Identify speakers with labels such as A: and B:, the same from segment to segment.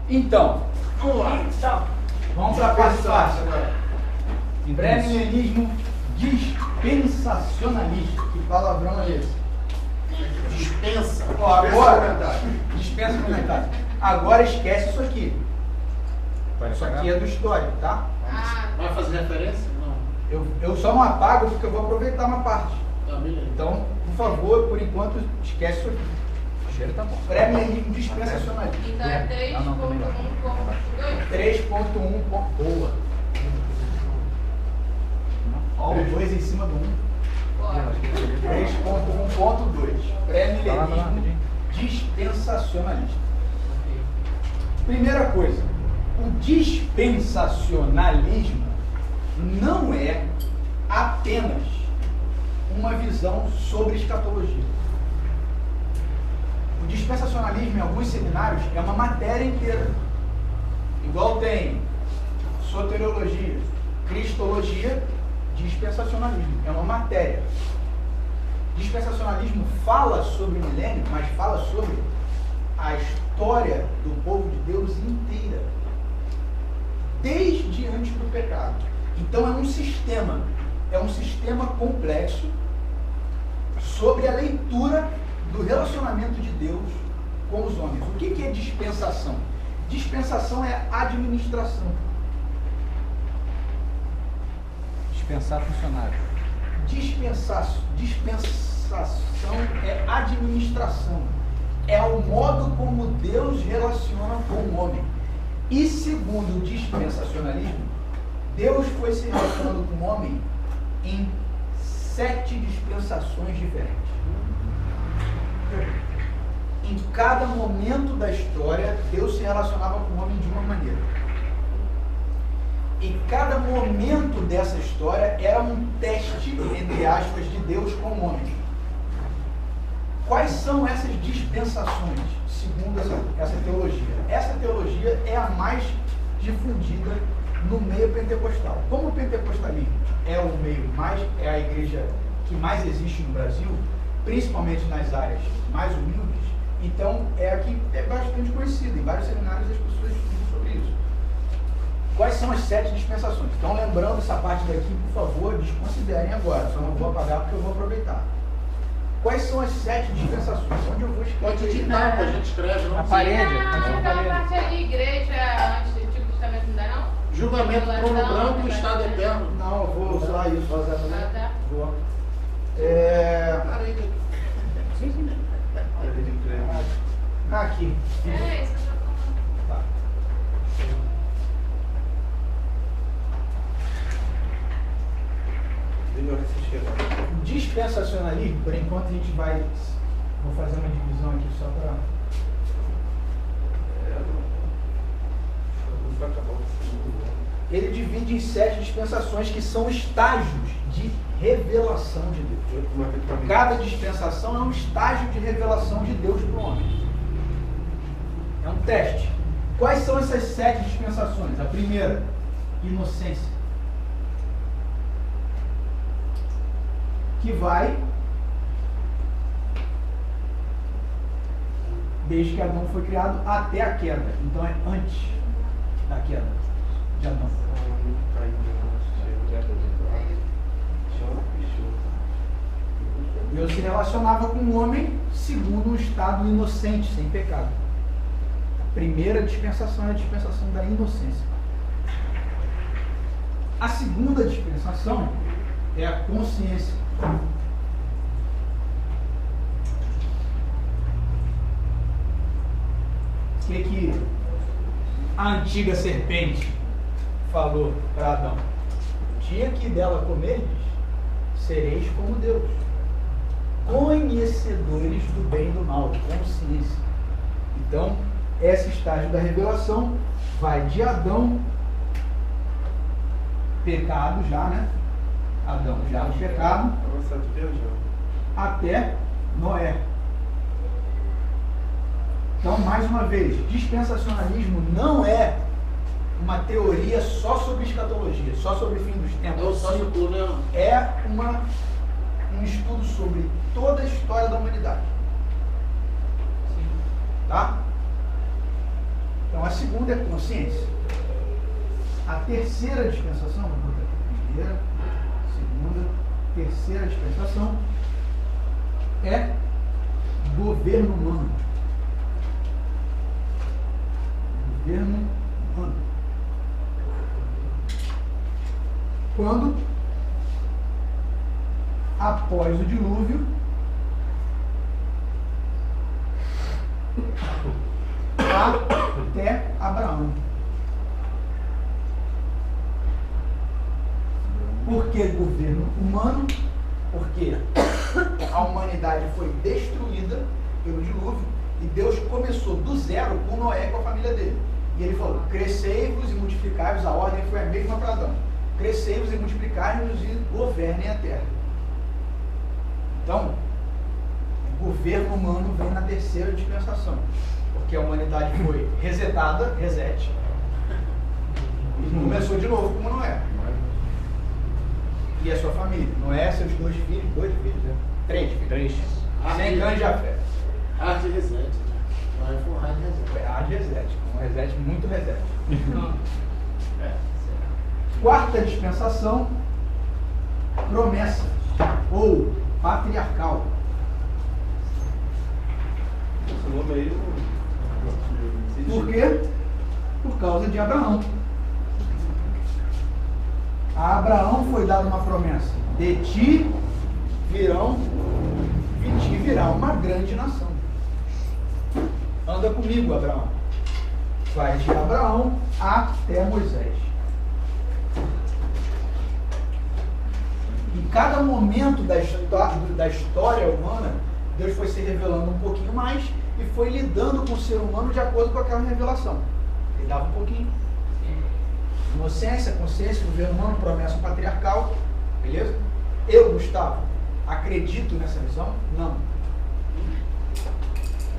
A: Então,
B: Vamos lá.
A: vamos para a parte fácil agora. Pré-milenismo dispensacionalista. Que palavrão é esse?
B: Dispensa.
A: Ó, agora, dispensa comentário. Agora esquece isso aqui. Isso aqui é do histórico, tá?
B: Vai fazer referência? Não.
A: Eu só não apago porque eu vou aproveitar uma parte.
B: Tá, beleza.
A: Então, por favor, por enquanto, esquece isso aqui. O cheiro tá bom. Pré-milenismo dispensacionalista.
C: Então é 3.1.2.
A: 3.1. Boa. Ó, o 2 em cima do 1. 3.1.2. Pré-milenismo dispensacionalista. Primeira coisa, o dispensacionalismo não é apenas uma visão sobre escatologia. O dispensacionalismo, em alguns seminários, é uma matéria inteira. Igual tem soteriologia, cristologia, dispensacionalismo. É uma matéria. Dispensacionalismo fala sobre o milênio, mas fala sobre a história do povo de Deus inteira. Desde antes do pecado. Então é um sistema complexo sobre a leitura do relacionamento de Deus com os homens. O que é dispensação? Dispensação é administração.
D: Dispensar funcionário.
A: Dispensação é administração. É o modo como Deus relaciona com o homem. E segundo o dispensacionalismo, Deus foi se relacionando com o homem em 7 dispensações diferentes. Em cada momento da história, Deus se relacionava com o homem de uma maneira. E cada momento dessa história era um teste, entre aspas, de Deus com o homem. Quais são essas dispensações, segundo essa teologia? Essa teologia é a mais difundida no meio pentecostal. Como o pentecostalismo é a igreja que mais existe no Brasil, principalmente nas áreas mais humildes, então é a que é bastante conhecida. Em vários seminários as pessoas estudam sobre isso. Quais são as 7 dispensações? Então, lembrando essa parte daqui, por favor, desconsiderem agora. Só não vou apagar porque eu vou aproveitar. Quais são as 7 dispensações? Onde eu vou escrever?
B: Pode digitar, a gente escreve.
D: Na parede.
C: Aquela parte ali, igreja antes do Antigo Testamento, não dá não?
B: Julgamento trono branco e estado eterno.
A: Não, eu vou usar isso.
C: Ah, tá.
A: Vou. Aqui.
C: É isso que eu tô falando.
A: Tá. Dispensacionalismo, por enquanto a gente vai. Vou fazer uma divisão aqui só para. Ele divide em 7 dispensações que são estágios de revelação de Deus. Cada dispensação é um estágio de revelação de Deus para o homem. É um teste. Quais são essas 7 dispensações? A primeira, inocência. Que vai desde que Adão foi criado até a queda. Então é antes da queda de Adão. Deus se relacionava com o homem segundo um estado inocente, sem pecado. A primeira dispensação é a dispensação da inocência. A segunda dispensação é a consciência. O que a antiga serpente falou para Adão? O dia que dela comerdes, sereis como Deus, conhecedores do bem e do mal, consciência. Então, esse estágio da revelação vai de Adão, pecado já, né? Adão já no pecado, até Noé. Então, mais uma vez, dispensacionalismo não é uma teoria só sobre escatologia, só sobre o fim dos tempos. É um estudo sobre toda a história da humanidade. Tá? Então, Então a segunda é consciência. A terceira dispensação, vou botar aqui, primeira, segunda, terceira dispensação é governo humano. Governo humano. Quando, após o dilúvio, até Abraão. Por que governo humano? Porque a humanidade foi destruída pelo dilúvio e Deus começou do zero com Noé e com a família dele. E ele falou, crescei-vos e multiplicai-vos, a ordem foi a mesma para Adão. Crescei-vos e multiplicai-vos e governem a terra. Então, o governo humano vem na terceira dispensação, porque a humanidade foi resetada, reset, e começou de novo como Noé. E a sua família. Noé, seus dois filhos, né? Três filhos. Sem grande fé.
B: Hard reset, né? Noé foi um hard reset.
A: Foi hard reset, um reset, muito reset. Quarta dispensação, promessa, ou patriarcal. Por quê? Por causa de Abraão. A Abraão foi dada uma promessa: de ti virá uma grande nação. Anda comigo, Abraão. Vai de Abraão até Moisés. Em cada momento da história humana, Deus foi se revelando um pouquinho mais e foi lidando com o ser humano de acordo com aquela revelação. Ele dava um pouquinho. Inocência, consciência, governo humano, promessa patriarcal. Beleza? Eu, Gustavo, acredito nessa visão? Não.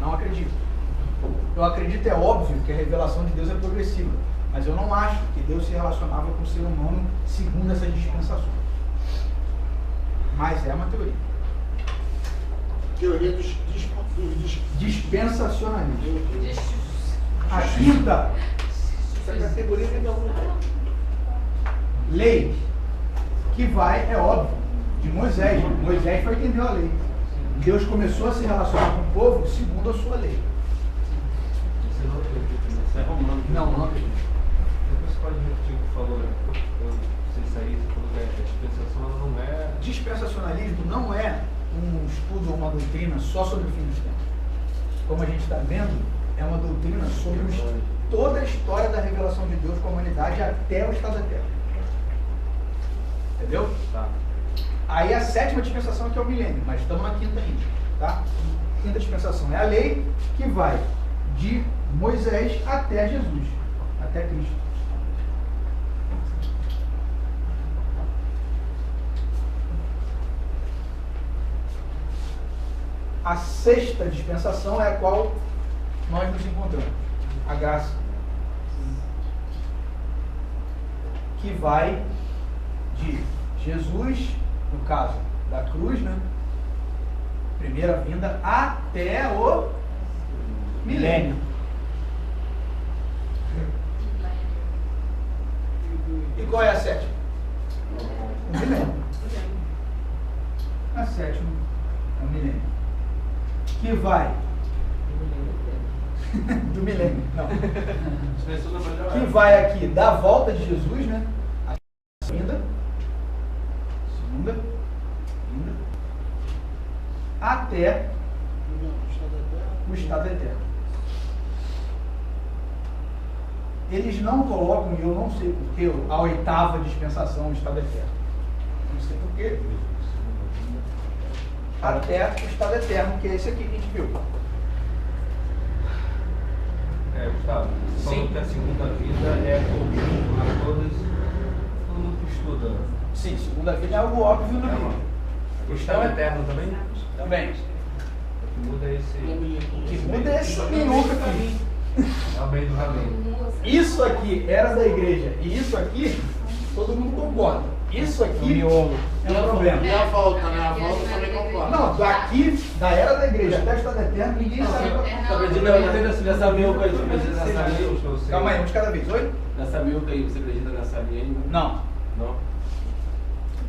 A: Não acredito. Eu acredito, é óbvio, que a revelação de Deus é progressiva. Mas eu não acho que Deus se relacionava com o ser humano segundo essas dispensações. Mas é uma teoria.
B: Teoria dos
A: dispensacionalistas. A quinta, essa categoria de lei, que vai, é óbvio, de Moisés. Moisés foi quem deu a lei. Deus começou a se relacionar com o povo segundo a sua lei.
E: Você não acredita nisso? É romano?
A: Não acredito.
E: Você pode repetir o que falou? Eu sei sair, você falou que a dispensação ela não é...
A: Dispensacionalismo não é um estudo ou uma doutrina só sobre o fim dos tempos. Como a gente está vendo, é uma doutrina sobre toda a história da revelação de Deus com a humanidade até o estado da Terra. Entendeu?
E: Tá.
A: Aí a sétima dispensação é que é o milênio, mas estamos na quinta ainda. Tá? Quinta dispensação é a lei que vai de Moisés até Jesus, até Cristo. A sexta dispensação é a qual nós nos encontramos, a graça, que vai de Jesus, no caso da cruz, né? Primeira vinda, até o milênio. E qual é a sétima? O milênio. A sétima é o milênio. Que vai do milênio, não. Que vai aqui da volta de Jesus, né? A segunda, vinda, até o estado eterno. Eles não colocam, e eu não sei porquê, a oitava dispensação, o estado eterno. Não sei porquê. Até o estado eterno, que é esse aqui que a gente viu.
E: Gustavo, você falou que a segunda vida é comum a todas, todo mundo que estuda.
A: Sim, segunda vida é algo óbvio na Bíblia.
E: O estado eterno também?
A: Também.
E: O que muda é esse...
A: O que muda é esse minhoca aqui.
E: É o meio do caminho.
A: Isso aqui era da igreja e isso aqui, todo mundo concorda. Isso
D: O
A: aqui
D: miolo.
A: é um problema.
B: E a volta, né? A volta também concorda.
A: Não, daqui, da era da igreja até o estado eterno, ninguém sabe.
F: Tá acreditando nessa miúca aí? Você acredita nessa miúca?
A: Calma aí, um de cada vez. Oi?
F: Nessa miúca aí, você acredita nessa linha aí?
A: Não.
F: Não?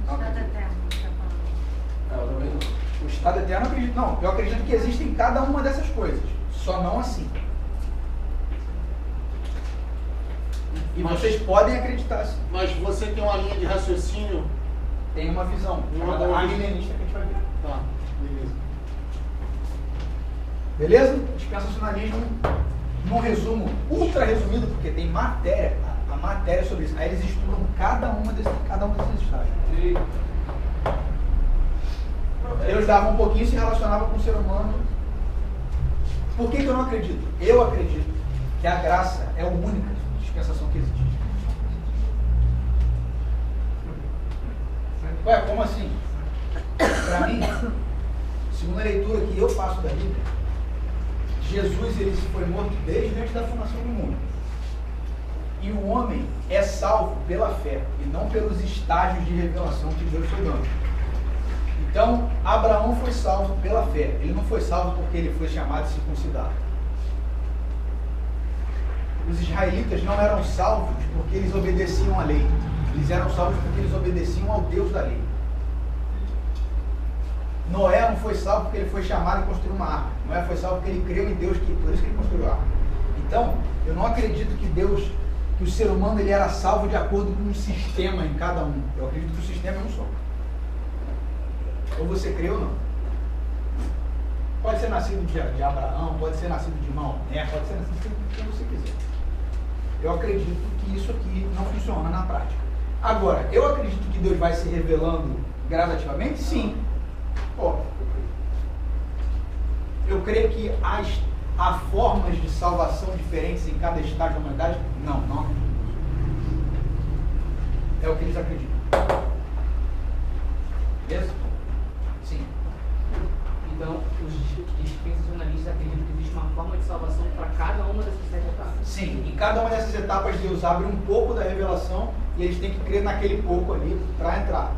G: Estado eterno, tá falando.
F: Eu também não.
A: O estado eterno eu acredito. Não, eu acredito que existem cada uma dessas coisas. Só não assim. E vocês podem acreditar assim.
B: Mas você tem uma linha de raciocínio.
A: Tem uma visão. Chamada milenista que a gente vai ver.
B: Tá, beleza.
A: Beleza? Dispensacionalismo, num resumo ultra resumido, porque tem matéria, a matéria sobre isso. Aí eles estudam cada um desses estágios. Deus dava um pouquinho e se relacionava com o ser humano. Por que eu não acredito? Eu acredito que a graça é a única dispensação que existe. Ué, como assim? Para mim, segundo a leitura que eu faço da Bíblia, Jesus ele foi morto desde antes da fundação do mundo. E o homem é salvo pela fé e não pelos estágios de revelação que Deus foi dando. Então, Abraão foi salvo pela fé. Ele não foi salvo porque ele foi chamado e circuncidado. Os israelitas não eram salvos porque eles obedeciam à lei. Eles eram salvos porque eles obedeciam ao Deus da lei. Noé não foi salvo porque ele foi chamado e construiu uma arca. Noé foi salvo porque ele creu em Deus, por isso que ele construiu a arca. Então, eu não acredito que o ser humano ele era salvo de acordo com um sistema em cada um. Eu acredito que o sistema é um só. Ou você crê ou não. Pode ser nascido de Abraão, pode ser nascido de Maomé, pode ser nascido de quem você quiser. Eu acredito que isso aqui não funciona na prática. Agora, eu acredito que Deus vai se revelando gradativamente? Sim. Pô, eu creio que há formas de salvação diferentes em cada estágio da humanidade? Não acredito. É o que eles acreditam. Beleza? Sim.
H: Então, os dispensacionalistas acreditam que existe uma forma de salvação para cada uma dessas 7 etapas.
A: Sim, em cada uma dessas etapas Deus abre um pouco da revelação e eles têm que crer naquele pouco ali para entrar.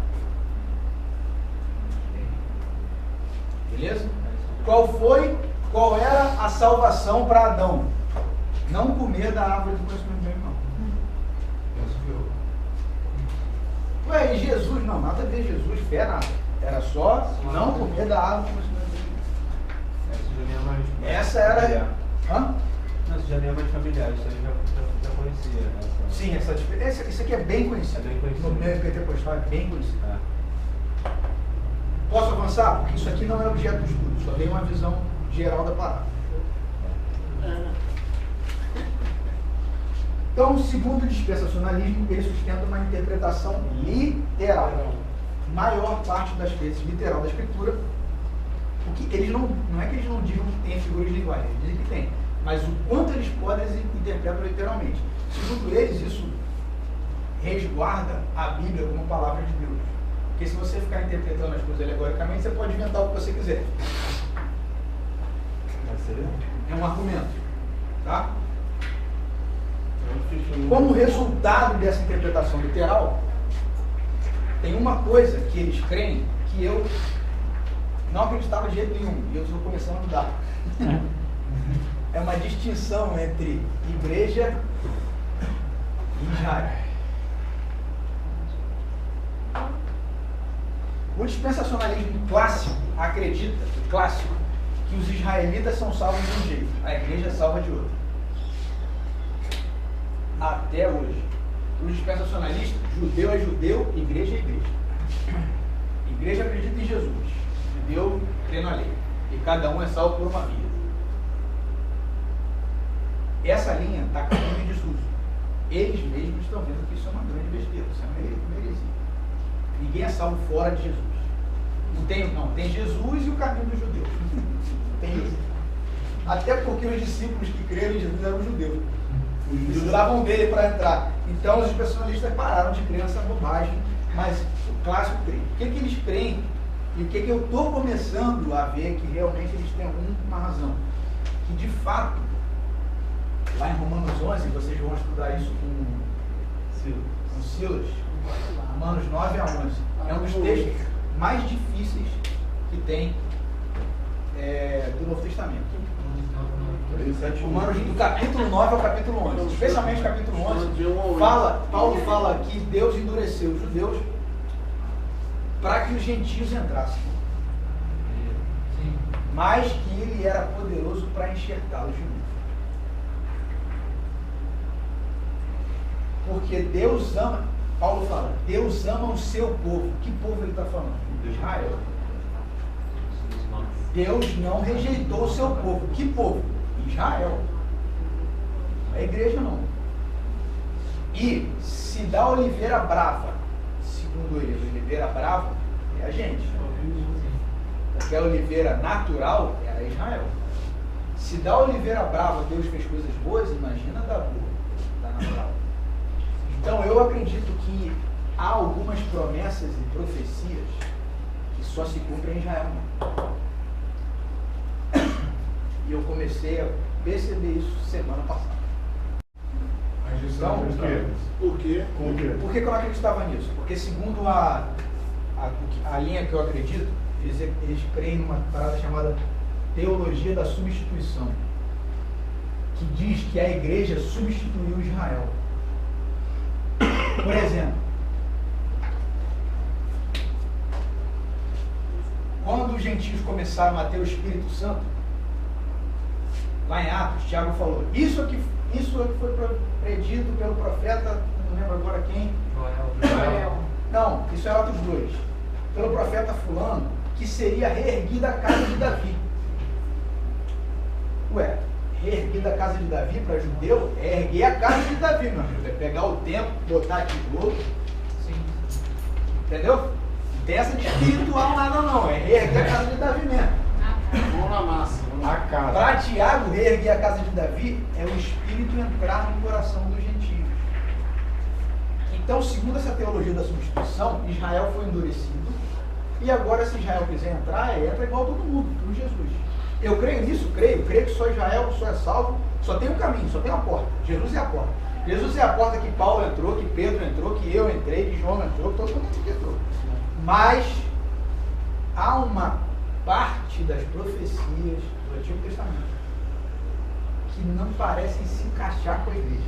A: Beleza? Qual era a salvação para Adão? Não comer da árvore do conhecimento do bem e mal. Ué, e Jesus? Não, nada a ver Jesus, fé nada. Era só não comer da árvore do conhecimento do bem e mal. Essa era... Hã?
E: Não, isso já nem é mais familiar, isso aí já conhecia.
A: Sim, isso aqui é bem conhecido.
E: É bem conhecido.
A: No meio pentecostal é bem conhecido.
E: É.
A: Posso avançar? Porque isso aqui não é objeto de estudo, só dei uma visão geral da parada. Então, segundo o dispensacionalismo, ele sustenta uma interpretação literal. Maior parte das vezes literal da escritura. Porque eles não é que eles não digam que tem figuras de linguagem, eles dizem que tem. Mas o quanto eles podem, eles interpretam literalmente. Segundo eles, isso resguarda a Bíblia como palavra de Deus. Porque se você ficar interpretando as coisas alegoricamente, você pode inventar o que você quiser. É um argumento. Tá? Como resultado dessa interpretação literal, tem uma coisa que eles creem que eu não acreditava de jeito nenhum, e eu estou começando a mudar. É uma distinção entre igreja e Israel. O dispensacionalismo clássico acredita, que os israelitas são salvos de um jeito, a igreja é salva de outro. Até hoje. O dispensacionalista, judeu é judeu, igreja é igreja. Igreja acredita em Jesus, judeu crê na lei. E cada um é salvo por uma via. Essa linha está caindo em desuso. Eles mesmos estão vendo que isso é uma grande besteira, isso é uma heresia. Ninguém é salvo fora de Jesus. Não, tem Jesus e o caminho dos judeus. Tem isso. Até porque os discípulos que creram em Jesus eram judeus. Eles precisavam dele para entrar. Então os personalistas pararam de crer nessa bobagem, mas o clássico crê. O que eles creem e o que eu estou começando a ver que realmente eles têm alguma razão. Que de fato, lá em Romanos 11, vocês vão estudar isso com Silas, Romanos 9 a 11. É um dos textos mais difíceis que tem do Novo Testamento. Romanos, do capítulo 9 ao capítulo 11. Especialmente o capítulo 11. Paulo fala que Deus endureceu os judeus para que os gentios entrassem. Mas que ele era poderoso para enxertá-los de novo. Porque Deus ama, Paulo fala, Deus ama o seu povo. Que povo ele está falando? Israel. Deus não rejeitou o seu povo. Que povo? Israel. A igreja não. E se da oliveira brava, segundo ele, a oliveira brava é a gente. Porque a oliveira natural era Israel. Se da oliveira brava Deus fez coisas boas, imagina da boa, da natural. Então eu acredito que há algumas promessas e profecias que só se cumprem em Israel. E eu comecei a perceber isso semana passada. Então,
B: por quê?
A: Por que eu acreditava nisso? Porque segundo a linha que eu acredito, eles creem numa parada chamada teologia da substituição, que diz que a igreja substituiu Israel. Por exemplo, quando os gentios começaram a ter o Espírito Santo, lá em Atos, Tiago falou, isso aqui foi predito pelo profeta, não lembro agora quem.
H: Joel.
A: Não, isso é Atos 2. Pelo profeta fulano, que seria reerguida a casa de Davi. Ué, reerguida a casa de Davi para judeu é erguer a casa de Davi, meu amigo. É pegar o templo, botar tijolo.
H: Sim.
A: Entendeu? Não tem essa de espiritual nada não, é reerguer a casa de Davi mesmo.
B: Vamos na massa.
A: A casa. Para Tiago, reerguer a casa de Davi é o Espírito entrar no coração dos gentios. Então, segundo essa teologia da substituição, Israel foi endurecido. E agora, se Israel quiser entrar, entra igual todo mundo, por Jesus. Eu creio nisso? Creio que só Israel só é salvo, só tem um caminho, só tem uma porta. Jesus é a porta. Jesus é a porta que Paulo entrou, que Pedro entrou, que eu entrei, que João entrou, que todo mundo entrou. Mas há uma parte das profecias do Antigo Testamento que não parecem se encaixar com a igreja.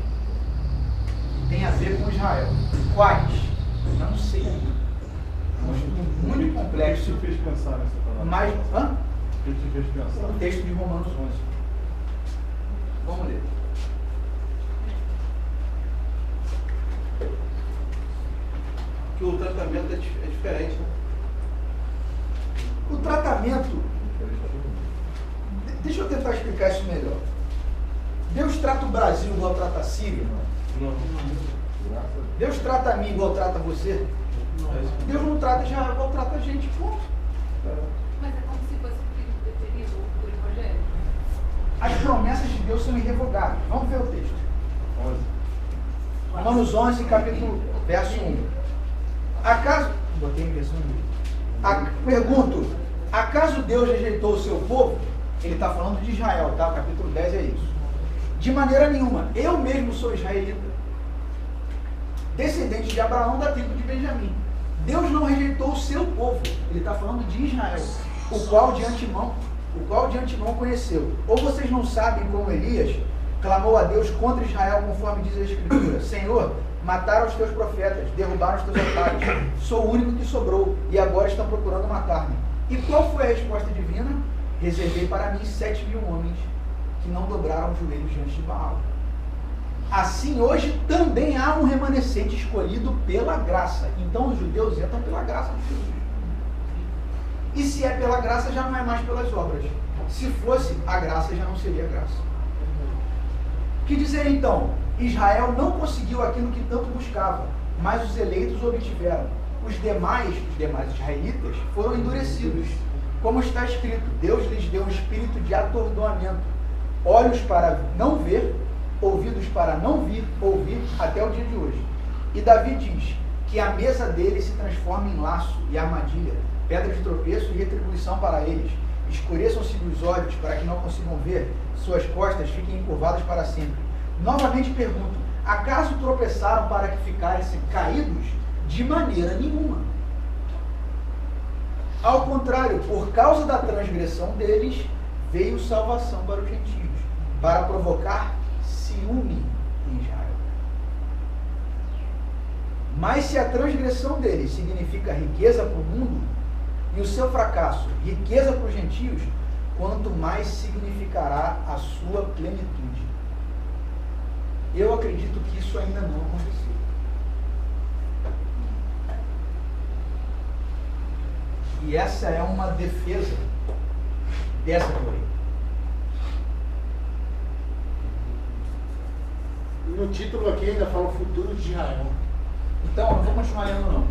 A: Tem a ver com Israel. Quais? Não sei ainda. É um estudo muito complexo.
I: O que te fez pensar nessa palavra?
A: Mas,
I: O que te fez pensar?
A: o texto de Romanos 11. Vamos ler.
F: Que o tratamento é diferente, né?
A: O tratamento, deixa eu tentar explicar isso melhor. Deus trata o Brasil igual trata a Síria?
I: Não.
A: Deus trata a mim igual trata você? Deus não trata Israel igual trata a gente, ponto.
C: Mas é como se fosse o filho preferido do Evangelho.
A: As promessas de Deus são irrevogáveis. Vamos ver o texto.
I: 11.
A: Romanos 11, capítulo, verso 1. Acaso, botei em versão 1. Pergunto, acaso Deus rejeitou o seu povo? Ele está falando de Israel, tá? O capítulo 10 é isso. De maneira nenhuma. Eu mesmo sou israelita, descendente de Abraão, da tribo de Benjamim. Deus não rejeitou o seu povo. Ele está falando de Israel, o qual de antemão conheceu. Ou vocês não sabem como Elias clamou a Deus contra Israel, conforme diz a Escritura: Senhor, mataram os teus profetas, derrubaram os teus altares. Sou o único que sobrou, e agora estão procurando matar-me. E qual foi a resposta divina? Reservei para mim 7.000 homens que não dobraram os joelhos diante de Baal. Assim, hoje também há um remanescente escolhido pela graça. Então os judeus entram pela graça de Jesus. E se é pela graça, já não é mais pelas obras. Se fosse, a graça já não seria graça. Que dizer então? Israel não conseguiu aquilo que tanto buscava, mas os eleitos obtiveram. Os demais israelitas foram endurecidos. Como está escrito, Deus lhes deu um espírito de atordoamento, olhos para não ver, ouvidos para não ouvir até o dia de hoje. E Davi diz que a mesa deles se transforma em laço e armadilha, pedra de tropeço e retribuição para eles. Escureçam-se os olhos para que não consigam ver, suas costas fiquem encurvadas para sempre. Novamente pergunto, acaso tropeçaram para que ficassem caídos? De maneira nenhuma. Ao contrário, por causa da transgressão deles, veio salvação para os gentios, para provocar ciúme em Israel. Mas se a transgressão deles significa riqueza para o mundo, e o seu fracasso riqueza para os gentios, quanto mais significará a sua plenitude. Eu acredito que isso ainda não aconteceu. E essa é uma defesa dessa teoria.
B: No título aqui ainda fala o futuro de Israel.
A: Então, não vou continuar lendo não.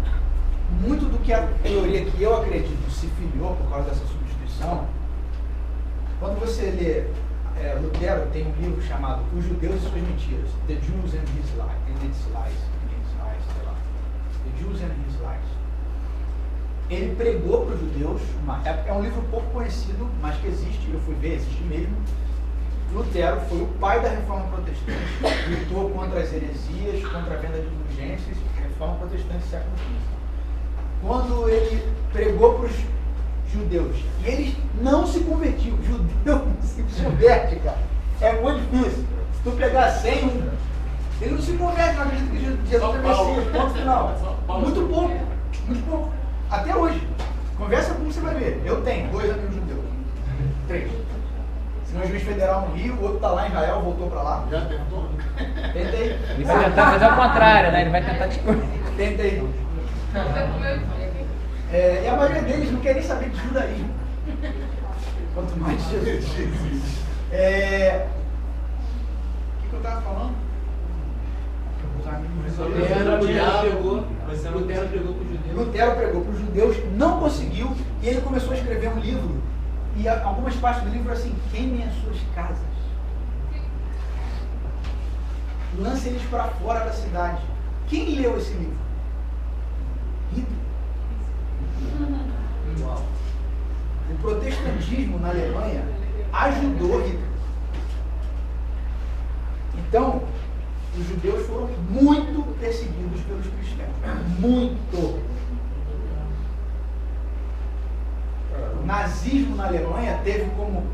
A: Muito do que a teoria que eu acredito se filiou por causa dessa substituição, quando você lê Lutero, tem um livro chamado Os Judeus e Suas Mentiras, The Jews and His Lies, sei lá. The Jews and His Lies. Ele pregou para os judeus, é um livro pouco conhecido, mas que existe, eu fui ver, existe mesmo. Lutero foi o pai da Reforma Protestante, lutou contra as heresias, contra a venda de indulgências, Reforma Protestante do século XV. Quando ele pregou para os judeus, e eles não se convertiam, judeu não se converte, cara, é muito difícil. Se tu pegar 100, ele não se converte, não acredita que Jesus é Messias, ponto final. Muito pouco, até hoje. Conversa como você vai ver, eu tenho 2 amigos judeus, 3. Se no juiz federal no Rio, o outro está lá em Israel, voltou para lá.
B: Já tentou?
A: Tentei.
D: Ele vai tentar fazer o contrário, né? Ele vai tentar te...
A: Tentei. E a maioria deles não quer nem saber de judaísmo. Quanto mais de Jesus. O que eu estava falando?
H: Lutero pregou para os judeus.
A: Lutero pregou para os judeus, não conseguiu, e ele começou a escrever um livro. E algumas partes do livro assim: queimem as suas casas. Lance eles para fora da cidade. Quem leu esse livro? Hitler. O protestantismo na Alemanha ajudou Hitler. Então, os judeus foram muito perseguidos pelos cristãos. Muito. O nazismo na Alemanha teve como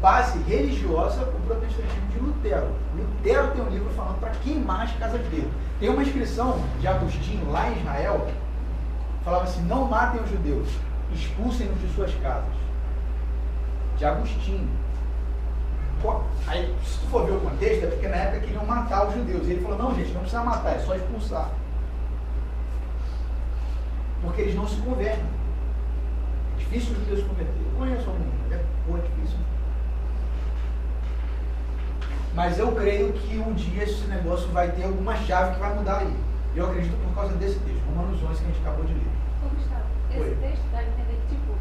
A: base religiosa o protestantismo de Lutero. Lutero tem um livro falando para queimar as casas dele. Tem uma inscrição de Agostinho lá em Israel, falava assim: não matem os judeus, expulsem-nos de suas casas. De Agostinho. Aí, se tu for ver o contexto, é porque na época queriam matar os judeus. E ele falou: não, gente, não precisa matar, é só expulsar. Porque eles não se convertem. É difícil os judeus se converter. Eu conheço alguns, é difícil. Mas eu creio que um dia esse negócio vai ter alguma chave que vai mudar aí. Eu acredito por causa desse texto, Romanos 11, que a gente acabou de ler.
C: Ô, Gustavo, esse
A: Oi.
C: texto dá a entender que, tipo,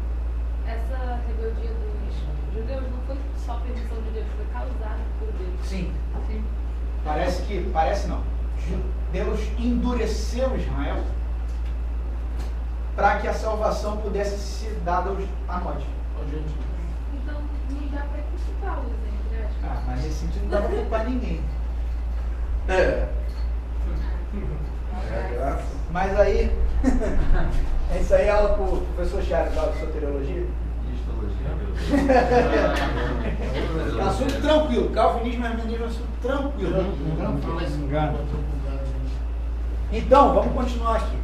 C: essa rebeldia dos judeus não foi só permissão de Deus, foi causada por Deus.
A: Sim.
C: Sim.
A: Parece não. Deus endureceu Israel para que a salvação pudesse ser dada a nós.
C: Então, não dá para culpá-los, entre aspas.
A: Mas nesse sentido não dá para culpar ninguém. Mas aí, isso aí é aula para o professor Charles, da soteriologia. Assunto tranquilo. Calvinismo e arminianismo é assunto tranquilo. Então, vamos continuar aqui.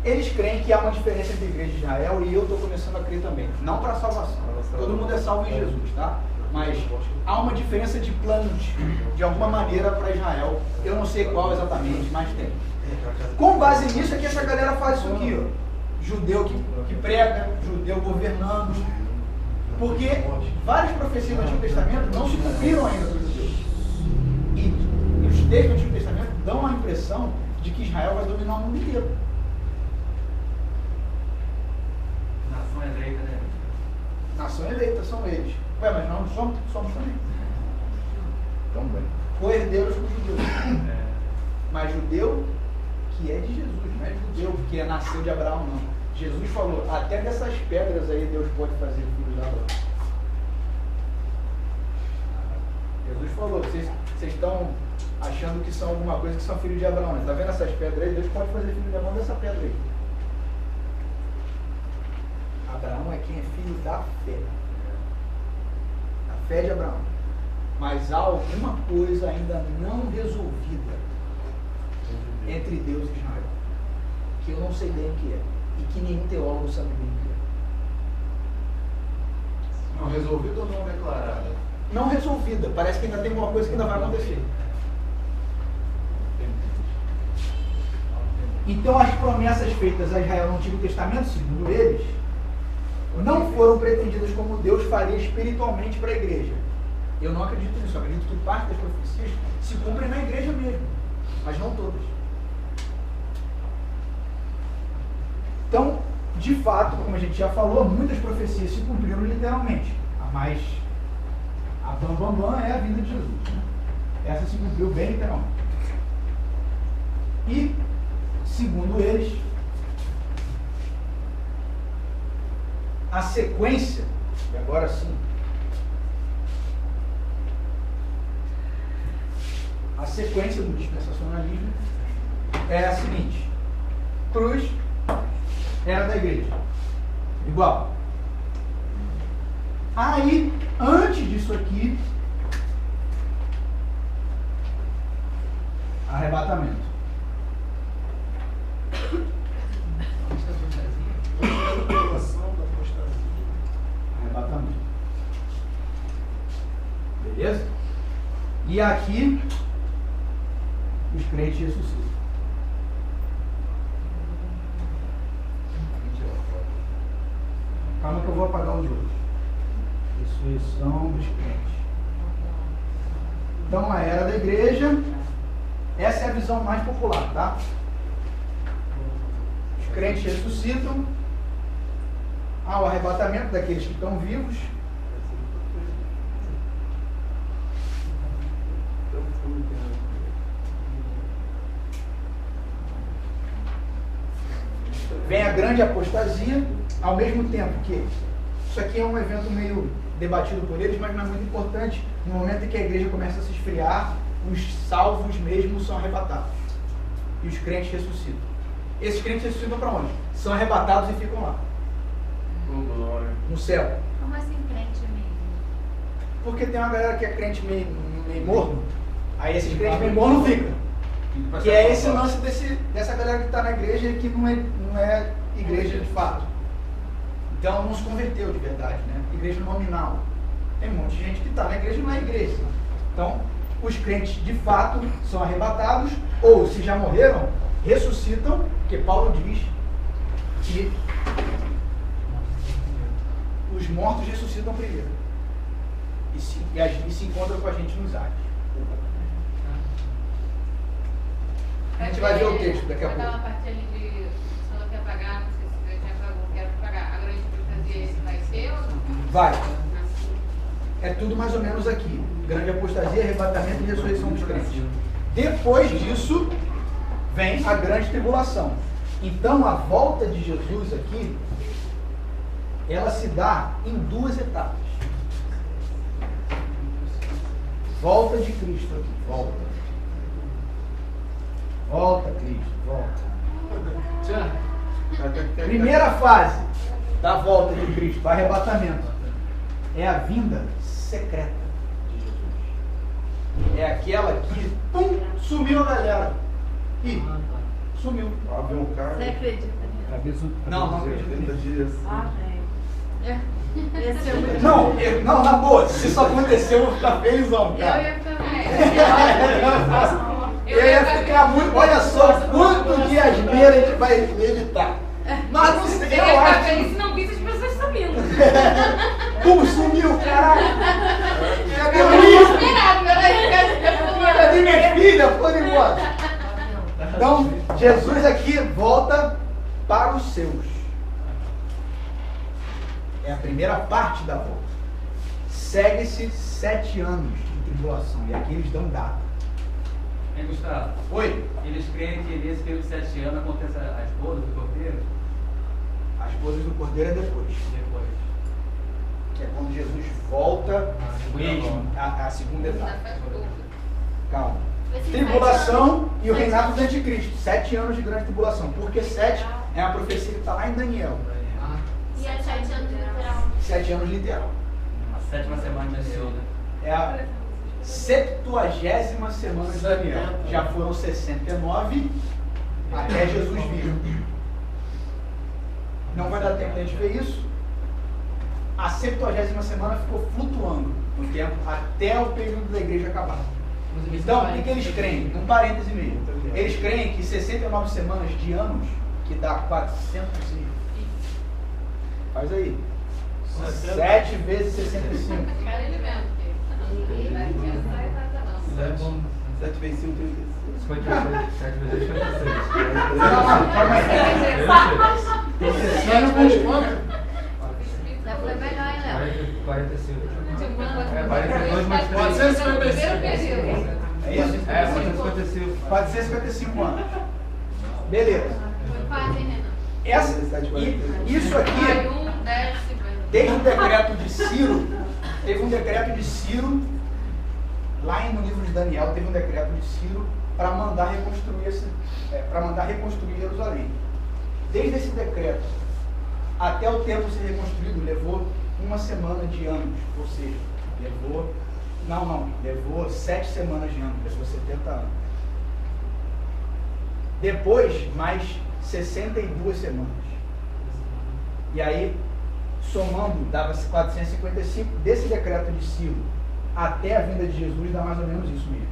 A: Eles creem que há uma diferença entre a igreja de Israel, e eu estou começando a crer também. Não para a salvação. Todo mundo é salvo em Jesus, tá? Mas há uma diferença de planos, de alguma maneira, para Israel. Eu não sei qual exatamente, mas tem. Com base nisso é que essa galera faz isso aqui, ó. Judeu que prega, judeu governando. Porque várias profecias do Antigo Testamento não se cumpriram ainda para os judeus. E os textos do Antigo Testamento dão a impressão de que Israel vai dominar o mundo inteiro.
F: Nação eleita, né?
A: Nação eleita são eles. Ué, mas nós não somos também.
I: Também.
A: Co-herdeiros com os judeus. Mas judeu que é de Jesus, não é judeu que nasceu de Abraão, não. Jesus falou: até dessas pedras aí Deus pode fazer filhos de Abraão. Jesus falou: vocês estão achando que são alguma coisa, que são filhos de Abraão. Está vendo essas pedras aí? Deus pode fazer filho de Abraão dessa pedra aí. Abraão é quem é filho da fé. A fé de Abraão. Mas há alguma coisa ainda não resolvida entre Deus e Israel, que eu não sei bem o que é, e que nenhum teólogo sabe bem o que é.
I: Não resolvida ou não declarada?
A: Não resolvida, parece que ainda tem alguma coisa que ainda vai acontecer. Então as promessas feitas a Israel no Antigo Testamento, segundo eles, não foram pretendidas como Deus faria espiritualmente para a igreja. Eu não acredito nisso, eu acredito que parte das profecias se cumprem na igreja mesmo, mas não todas. Então, de fato, como a gente já falou, muitas profecias se cumpriram literalmente. A bam é a vida de Jesus, né? Essa se cumpriu bem literalmente. E, segundo eles, a sequência, e agora sim, a sequência do dispensacionalismo é a seguinte: cruz era da igreja, igual. Aí, antes disso aqui, arrebatamento. Arrebatamento. Beleza? E aqui, os crentes ressuscitam. Calma que eu vou apagar os outros. Ressurreição dos crentes. Então, a era da igreja, essa é a visão mais popular, tá? Os crentes ressuscitam. Há o arrebatamento daqueles que estão vivos. Vem a grande apostasia, ao mesmo tempo que isso aqui é um evento meio debatido por eles, mas não é muito importante. No momento em que a igreja começa a se esfriar, os salvos mesmo são arrebatados. E os crentes ressuscitam. Esses crentes ressuscitam para onde? São arrebatados e ficam lá. No céu.
G: Como assim crente mesmo?
A: Porque tem uma galera que é crente meio morno, aí esses crentes meio morno ficam. Que é esse lance dessa galera que está na igreja e que não é igreja de fato. Então não se converteu de verdade, né? Igreja nominal. Tem um monte de gente que está na igreja e não é igreja. Então, os crentes de fato são arrebatados, ou se já morreram, ressuscitam, porque Paulo diz que os mortos ressuscitam primeiro. E se encontram com a gente nos ares. A gente vai ver o texto daqui a pouco.
C: Aquela parte ali de se não quer pagar, não sei se você já pagou, quero pagar. A grande apostasia vai ser ou não?
A: Vai. É tudo mais ou menos aqui. Grande apostasia, arrebatamento e ressurreição dos crentes. Depois disso, vem a grande tribulação. Então, a volta de Jesus aqui, ela se dá em duas etapas. Volta de Cristo aqui. Volta. Volta, Cristo. Volta. Primeira fase da volta de Cristo, arrebatamento, é a vinda secreta de Jesus. É aquela que, pum, sumiu a galera. Ih, sumiu.
I: Abre um carro.
G: Você acredita nisso?
A: Não acredito
I: 80
A: nisso.
I: dias.
G: Ah, é. Esse é muito
A: Não, na boa, se isso aconteceu, eu vou ficar felizão, cara.
C: Eu ia também.
A: Eu ia ficar muito. Olha só quanto de asneira a gente vai meditar. Mas não sei, eu
C: ia ficar
A: acho.
C: feliz se não visse as pessoas sumindo.
A: Pum, sumiu, caralho. Cadê o
C: Eu
A: livro?
C: esperava,
A: Cadê minha filha? Foi embora. Então, Jesus aqui volta para os seus. É a primeira parte da volta. Segue-se 7 anos de tribulação. E aqui eles dão data.
F: Hein, Gustavo?
A: Oi?
F: Eles creem que nesse período de 7 anos acontece a esposa do cordeiro?
A: As esposas do cordeiro é depois.
F: Depois.
A: Que é quando Jesus volta
F: segunda
A: mesmo.
F: volta.
A: A segunda etapa.
C: Faz tudo.
A: Calma.
G: Esse
A: tribulação e o reinado do anticristo. 7 anos de grande tribulação. Porque 7 é a profecia que está lá em Daniel.
G: E é 7 anos literal.
A: 7 anos literal.
F: A 7ª semana de Daniel, né?
A: É a 70ª semana de Daniel. Já foram 69 até Jesus vir. Não vai dar tempo de a gente ver isso. A 70ª semana ficou flutuando no tempo até o período da igreja acabar. Então, o que eles creem? Um parêntese meio. Eles creem que 69 semanas de anos, que dá 400 e... Faz aí. 7 vezes 65.
C: Quero ele mesmo.
I: 7 vezes 5, 36.
E: 7 vezes 56.
A: Não, calma aí.
G: Já foi melhor, hein, Léo?
E: 45. É,
C: 42
E: mais 3.
C: 455.
A: É isso?
E: É, 455.
A: 455 anos. Beleza.
C: Foi quase, hein, Renan?
A: Isso aqui,
C: Vai 1, 10, 50.
A: desde o decreto de Ciro, teve um decreto de Ciro, lá no livro de Daniel, teve um decreto de Ciro para mandar reconstruir Jerusalém. Desde esse decreto até o templo ser reconstruído, levou 1 semana de anos, ou seja, levou 7 semanas de anos, levou 70 anos. Depois, mais 62 semanas. E aí, somando, dava-se 455, desse decreto de Ciro até a vinda de Jesus, dá mais ou menos isso mesmo.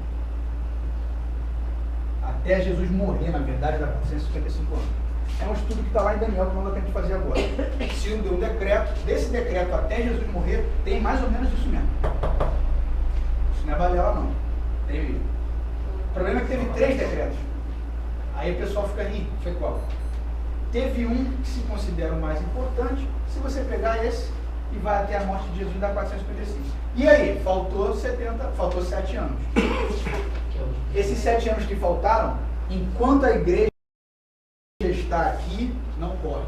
A: Até Jesus morrer, na verdade, dá 455 anos. É um estudo que está lá em Daniel, que não dá tempo de fazer agora. Ciro deu um decreto, desse decreto até Jesus morrer, tem mais ou menos isso mesmo. Isso não é balela, não. Teve. O problema é que teve 3 decretos. Aí o pessoal fica ali, foi qual? Teve um que se considera o mais importante. Se você pegar esse e vai até a morte de Jesus, dá 455. E aí, faltou 7 anos. Esses 7 anos que faltaram, enquanto a igreja está aqui, não corre.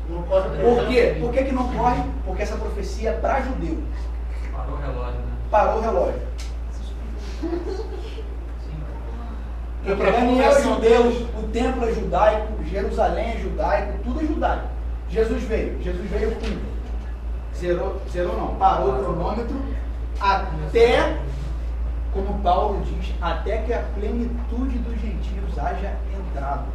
B: Não corre.
A: Por quê? Por que não corre? Porque essa profecia é para judeu.
F: Parou o relógio, né?
A: Parou o relógio. Porque Daniel é judeu, o templo é judaico, Jerusalém é judaico, tudo é judaico. Jesus veio com parou o cronômetro até, como Paulo diz, até que a plenitude dos gentios haja entrado.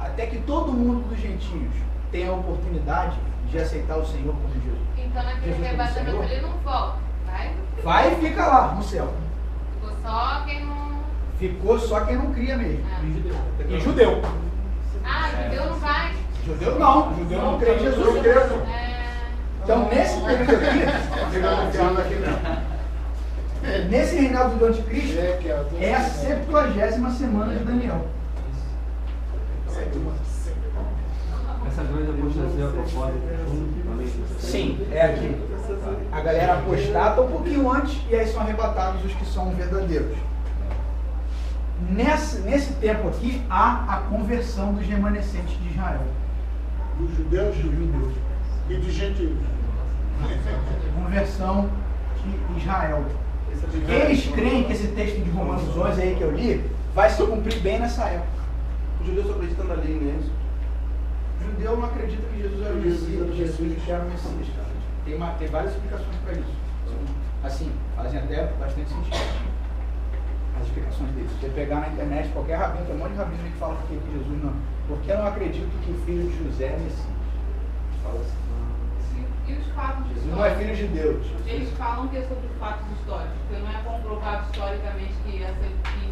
A: Até que todo mundo dos gentios tenha a oportunidade de aceitar o Senhor como Jesus.
C: Então naquele arrebatamento ele não volta, vai?
A: Vai e fica lá no céu.
C: Ficou só quem não...
A: Ficou só quem não cria mesmo. E judeu.
C: Ah, judeu não vai?
A: Judeu não crê em Jesus. Então, nesse período aqui, nesse reinado do anticristo, é a 70ª semana de Daniel.
E: Essa grande apostasia propósito também.
A: Sim, é aqui. A galera apostata um pouquinho antes e aí são arrebatados os que são verdadeiros. Nesse tempo aqui, há a conversão dos remanescentes de Israel.
B: Dos judeus e dos gentios.
A: Conversão de Israel. Eles creem que esse texto de Romanos 11 aí que eu li vai se cumprir bem nessa época.
I: Os judeus só acreditam na lei, não é isso?
A: O judeu não acredita que Jesus era o Messias, Jesus era o Messias, cara. Tem várias explicações para isso. Assim, fazem até bastante sentido as explicações disso. Se você pegar na internet, qualquer rabino, tem um monte de rabino que fala que Jesus não. Porque eu não acredito que o filho de José é Messias. Fala assim.
C: E os fatos
A: Jesus não é filho de Deus.
C: Eles falam que é sobre fatos históricos, porque não é comprovado historicamente que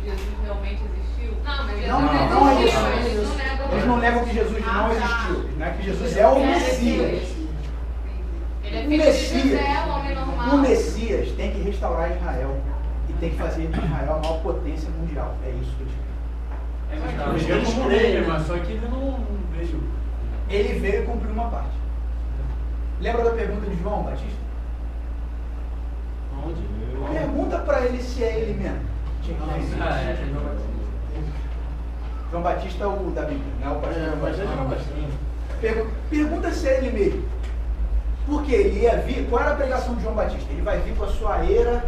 C: Jesus realmente existiu. Não, mas Jesus
A: não é
C: existiu,
A: isso. Eles não negam que Jesus não existiu. Não é que Jesus é o Messias.
C: Ele é filho de José, um homem normal.
A: O Messias tem que restaurar Israel e tem que fazer de Israel a maior potência mundial. É isso que eu digo.
B: Eles creem, mas só que ele não vejo.
A: Ele veio e cumpriu uma parte. Lembra da pergunta de João Batista?
B: Onde?
A: Pergunta para ele se é ele mesmo. João Batista é o da Bíblia, não é o pastor João Batista. Pergunta se é ele mesmo. Porque ele ia vir, qual era a pregação de João Batista? Ele vai vir com a sua eira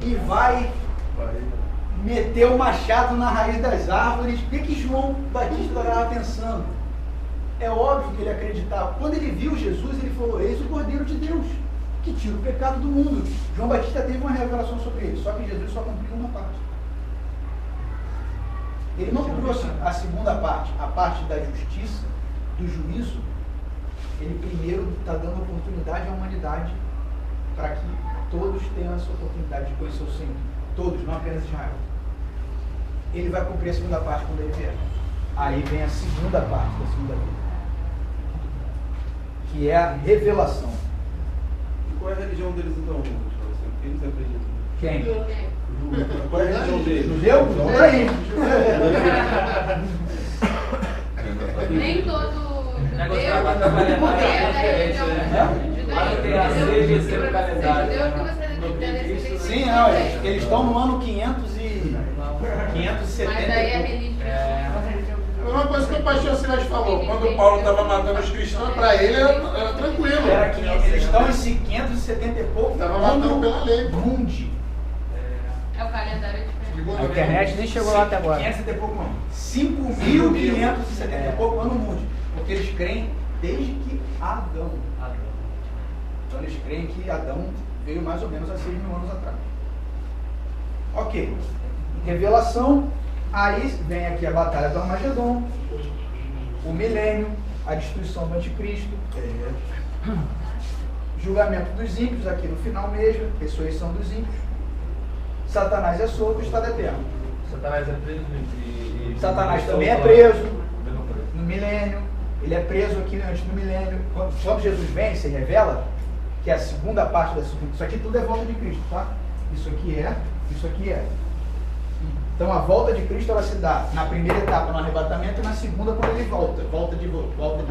A: e vai meteu o machado na raiz das árvores. O que João Batista estava pensando? É óbvio que ele acreditava. Quando ele viu Jesus, ele falou: eis o Cordeiro de Deus, que tira o pecado do mundo. João Batista teve uma revelação sobre ele, só que Jesus só cumpriu uma parte. Ele não cumpriu a segunda parte, a parte da justiça, do juízo. Ele primeiro está dando oportunidade à humanidade para que todos tenham essa oportunidade de conhecer o Senhor. Todos, não apenas Israel. Ele vai cumprir a segunda parte quando ele vier. Aí vem a segunda parte da segunda vida, que é a revelação.
I: E qual é a religião deles então? O que eles acreditam?
A: Quem?
I: Qual é a religião deles?
A: Judeu? Vamos aí.
C: Nem todo judeu
F: Negociar com a trabalhadora
C: é da religião
F: Vai ter a ceia e ser o calendário.
C: judeu que você deve
A: Sim, não, eles estão no ano 570
C: Mas daí a religião.
B: Uma coisa que o pastor Silas falou, quando Paulo estava matando os cristãos, para ele era tranquilo.
A: Era 500, eles estão em 570 e pouco.
B: Estava matando pela lei.
A: Mundi.
C: É o calendário diferente.
D: A internet nem chegou lá até agora.
A: 500 e pouco não. 5.570 e pouco ano mundi. Porque eles creem desde que Adão. Então eles creem que Adão veio mais ou menos há 6.000 anos atrás. Ok. Revelação. Aí vem aqui a batalha do Armagedon, o milênio, a destruição do anticristo, julgamento dos ímpios aqui no final mesmo, ressurreição dos ímpios. Satanás é solto, estado eterno.
E: Satanás é preso
A: Satanás também é preso no milênio. Ele é preso aqui antes do milênio. Quando Jesus vem, se revela, que é a segunda parte da segunda. Isso aqui tudo é volta de Cristo, tá? Isso aqui é. Então a volta de Cristo ela se dá na primeira etapa no arrebatamento e na segunda quando ele volta de volta.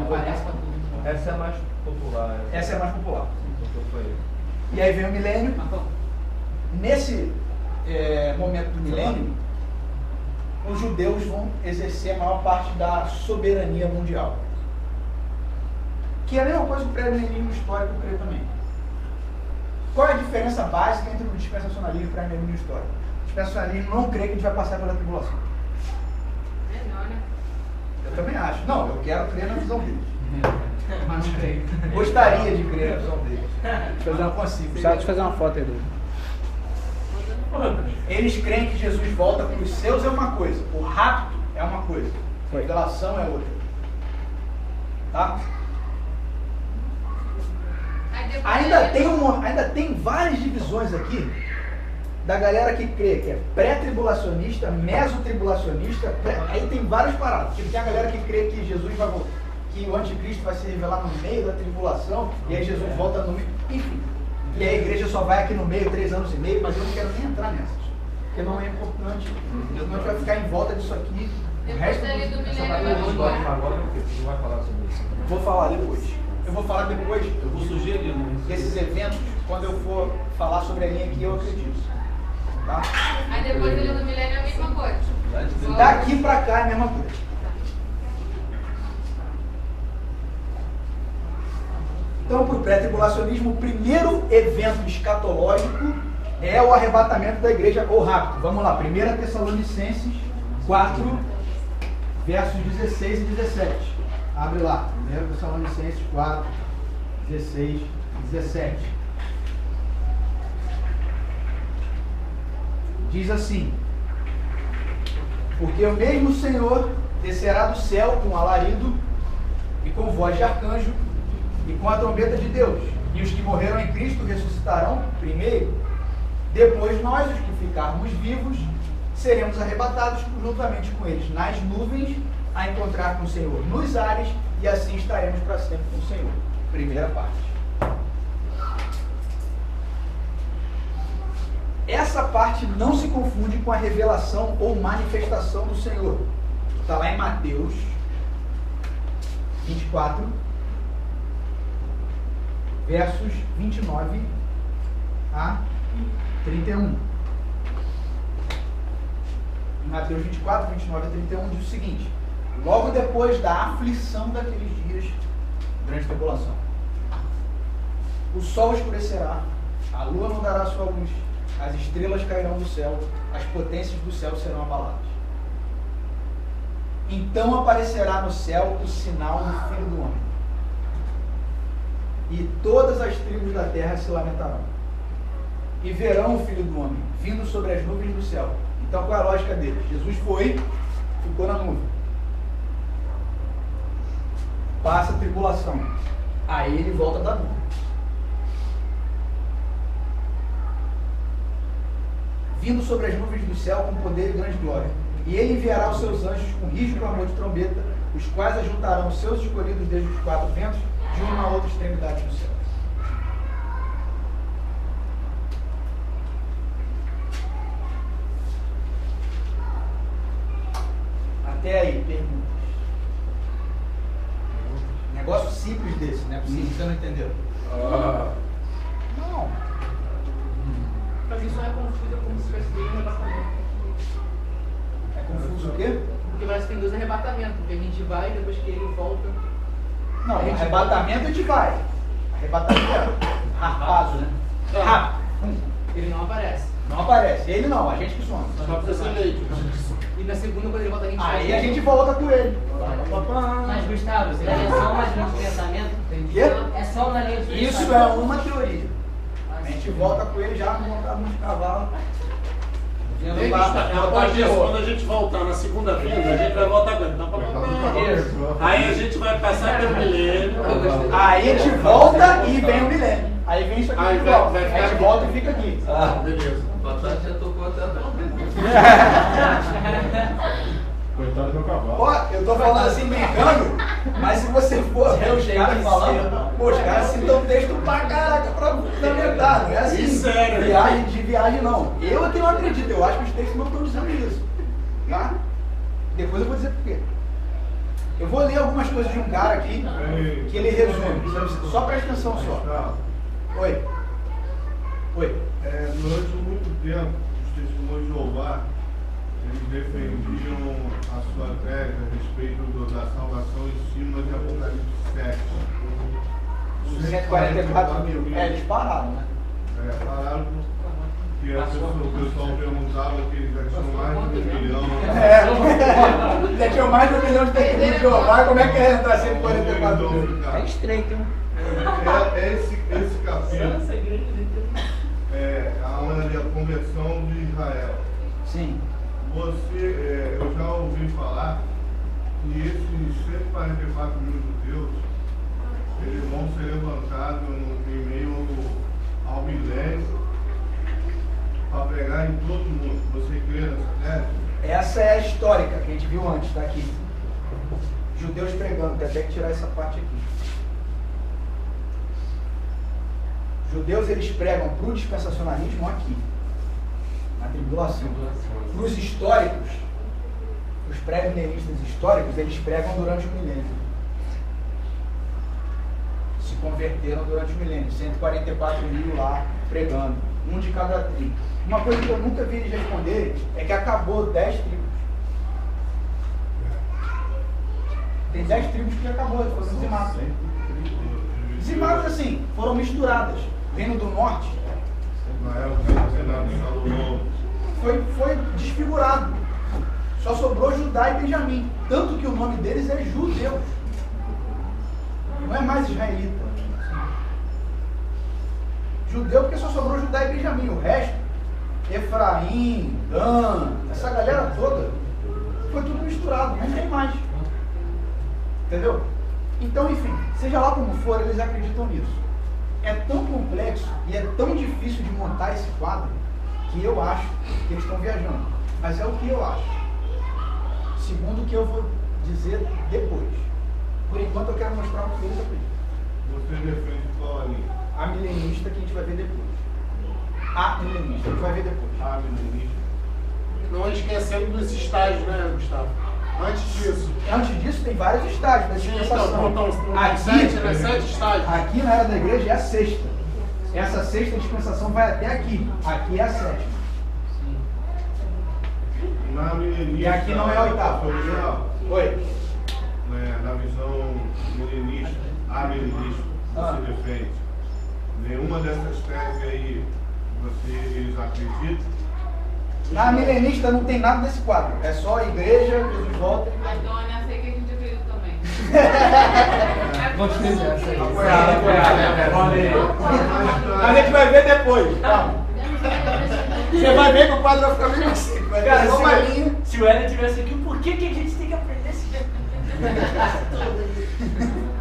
E: Essa é a mais popular.
A: Essa é a mais popular. E aí vem o milênio. Nesse momento do milênio, os judeus vão exercer a maior parte da soberania mundial. Que é a mesma coisa que o pré-milenismo histórico crê também. Qual é a diferença básica entre o dispensacionalismo e o pré-milenismo histórico? O dispensacionalismo não crê que a gente vai passar pela tribulação.
C: Melhor, né?
A: Eu também acho. Não, eu quero crer na visão deles.
H: Mas não creio.
A: Gostaria de crer na visão deles. Mas não consigo.
D: Deixa eu fazer uma foto aí do.
A: Eles creem que Jesus volta para os seus é uma coisa, o rapto é uma coisa, a revelação é outra. Tá? Ainda tem várias divisões aqui da galera que crê que é pré-tribulacionista, mesotribulacionista, aí tem várias paradas. Tipo, tem a galera que crê que Jesus vai voltar, que o anticristo vai se revelar no meio da tribulação, e aí Jesus volta no meio, enfim. E a igreja só vai aqui no meio, 3 anos e meio, mas eu não quero nem entrar nessas, porque não é importante. Senão a gente vai ficar em volta disso aqui. O resto
C: Depois do
E: Essa
C: milênio
E: matéria
C: vai
E: de
C: embora.
E: história agora, você vai falar sobre isso.
A: Vou falar depois. Eu vou falar depois
I: Eu vou sugerir,
A: desses eventos, quando eu for falar sobre a linha que eu acredito. Tá?
C: Aí depois do milênio é a mesma coisa.
A: Daqui pra cá é a mesma coisa. Então, para o pré-tribulacionismo, o primeiro evento escatológico é o arrebatamento da igreja ou rapto. Vamos lá, 1 Tessalonicenses 4, versos 16 e 17. Abre lá, 1 Tessalonicenses 4, 16 e 17. Diz assim: porque o mesmo Senhor descerá do céu com alarido e com voz de arcanjo e com a trombeta de Deus, e os que morreram em Cristo ressuscitarão primeiro. Depois nós, os que ficarmos vivos, seremos arrebatados juntamente com eles nas nuvens, a encontrar com o Senhor nos ares, e assim estaremos para sempre com o Senhor. Primeira parte. Essa parte não se confunde com a revelação ou manifestação do Senhor. Está lá em Mateus 24, versos 29 a 31. Em Mateus 24, 29 a 31 diz o seguinte: logo depois da aflição daqueles dias, grande tribulação, o sol escurecerá, a lua não dará sua luz, as estrelas cairão do céu, as potências do céu serão abaladas. Então aparecerá no céu o sinal do Filho do Homem. E todas as tribos da terra se lamentarão. E verão o Filho do Homem vindo sobre as nuvens do céu. Então qual é a lógica dele? Jesus foi, ficou na nuvem. Passa a tribulação. Aí ele volta da nuvem. Vindo sobre as nuvens do céu com poder e grande glória. E ele enviará os seus anjos com risco e clamor de trombeta, os quais ajuntarão os seus escolhidos desde os quatro ventos, de uma a outra extremidade do céu. Até aí, perguntas. Negócio simples desse, né? Você não entendeu? Não.
H: Pra mim só é confuso como se tivesse dois arrebatamentos.
A: É confuso o quê?
H: Porque parece que tem dois arrebatamentos, porque a gente vai e depois que ele volta.
A: Não, arrebatamento a gente vai. Arrebatamento é rapado, né? Rápido.
H: Ele não aparece.
A: Não aparece. Ele não, a gente que some.
B: Só precisa ser leite.
H: E na segunda, quando ele volta, a gente
A: Aí a gente volta com ele.
F: Mas, Gustavo, isso é só uma linha de pensamento?
A: Quê?
F: É só uma linha de pensamento.
A: Isso é uma teoria. A gente volta com ele já montado nos cavalos.
B: Após disso, quando a gente voltar na segunda vinda, a gente vai voltar com ele. Aí a gente vai passar pelo milênio.
A: Aí a gente volta e vem o milênio. Aí vem isso aqui
B: Aí
A: de volta.
B: vai
A: Aí
B: ficar
A: a gente
B: aqui.
A: volta e fica aqui.
B: Beleza.
F: O Batata já tocou até a
I: Coitado do meu cavalo.
A: Ó, eu tô falando assim brincando, mas se você for ver os caras falando, pô, os caras citam texto pra caraca pra fundamentar, não é assim?
B: Sério?
A: Viagem não. Eu é que não acredito, eu acho que os textos não estão dizendo isso. Tá? Depois eu vou dizer por quê. Eu vou ler algumas coisas de um cara aqui que ele resume. Só presta atenção só. Oi.
I: Durante muito tempo, os testemunhos de Jeová, eles defendiam a sua tese a respeito da salvação em cima de Apocalipse 7.
A: 144 mil. Eles pararam, né?
I: Falaram que o pessoal perguntava que eles já tinham mais de 1 milhão.
A: Já tinham mais de 1 milhão de testemunhos de Jeová, como é que é entrar 144 mil?
D: É estreito, hein?
I: Esse capítulo onde a conversão de Israel.
A: Sim.
I: Eu já ouvi falar que esses 144 mil judeus, eles vão ser levantados em meio ao milênio para pregar em todo mundo. Você crê nessa tese?
A: Essa é a histórica que a gente viu antes, tá aqui. Judeus pregando, tem até que tirar essa parte aqui. Judeus, eles pregam para o dispensacionalismo aqui, na tribulação. Para os históricos, os pré-milenistas históricos, eles pregam durante o milênio. Se converteram durante o milênio, 144 mil lá pregando, um de cada tribo. Uma coisa que eu nunca vi eles responderem é que acabou 10 tribos. Tem 10 tribos que acabou, foram dizimadas. Dizimadas assim, foram misturadas. Vindo do norte,
I: Na época do Senado de Salomão.
A: foi desfigurado. Só sobrou Judá e Benjamim. Tanto que o nome deles é judeus. Não é mais israelita. Judeu porque só sobrou Judá e Benjamim. O resto, Efraim, Dan, essa galera toda, foi tudo misturado. Não tem mais. Entendeu? Então, enfim, seja lá como for, eles acreditam nisso. É tão complexo e é tão difícil de montar esse quadro que eu acho que eles estão viajando. Mas é o que eu acho. Segundo o que eu vou dizer depois. Por enquanto eu quero mostrar o que eles acreditam.
I: Você defende qual linha?
A: A milenista que a gente vai ver depois. A milenista, a gente vai ver depois.
I: A milenista.
B: Não esquecendo dos estágios, né, Gustavo?
A: Antes disso, tem vários estágios da dispensação.
B: Aqui, 7 estágios.
A: Aqui na era da igreja é a sexta. Essa sexta dispensação vai até aqui. Aqui é a sétima.
I: Na milenista.
A: E aqui não é a oitava. Oi.
I: Na visão milenista, a milenista, você defende. Nenhuma dessas teses aí eles acreditam.
A: Na milenista não tem nada desse quadro. É só a igreja, Jesus volta.
C: Ah, então é nessa aí que a gente acredita também.
E: Gostei dessa aí.
A: A gente vai ver depois. Calma. Você vai ver que o quadro vai ficar meio assim. Vai
F: Cara,
A: ter só uma linha.
F: se o Hélio tivesse aqui, por que a gente tem que aprender esse jeito?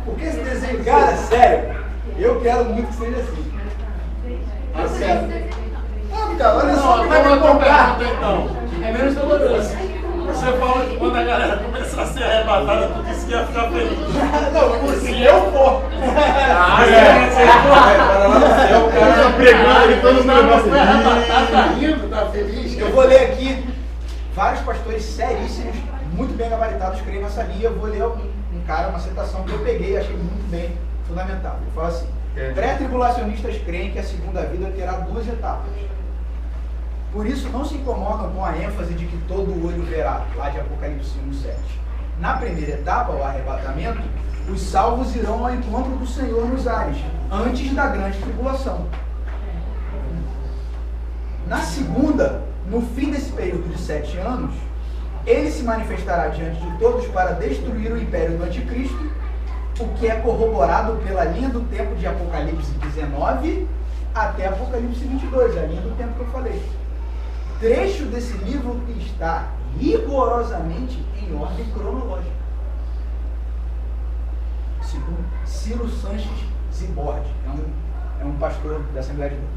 A: Por que esse desenho? Cara, sério. Eu quero muito que seja assim. É sério. Ah, cara, olha só, vai me comprar.
B: Então,
H: É menos doloroso.
B: você falou que quando a galera começar a ser arrebatada, tu disse que ia ficar feliz.
A: Não, se eu for.
B: Ah,
I: O cara tá pregando e todo mundo
B: tá rindo, tá feliz.
A: Eu vou ler aqui vários pastores seríssimos, muito bem gabaritados, creem nessa linha. Eu vou ler um cara, uma citação que eu peguei e achei muito bem fundamentada. Ele fala assim: pré-tribulacionistas creem que a segunda vida terá 2 etapas. Por isso não se incomodam com a ênfase de que todo olho verá, lá de Apocalipse 1:7. Na primeira etapa, o arrebatamento, os salvos irão ao encontro do Senhor nos ares, antes da grande tribulação. Na segunda, no fim desse período de 7 anos, ele se manifestará diante de todos para destruir o império do anticristo, o que é corroborado pela linha do tempo de Apocalipse 19 até Apocalipse 22, a linha do tempo que eu falei. Trecho desse livro que está rigorosamente em ordem cronológica. Segundo Ciro Sanches Zibord, é um pastor da Assembleia de Deus.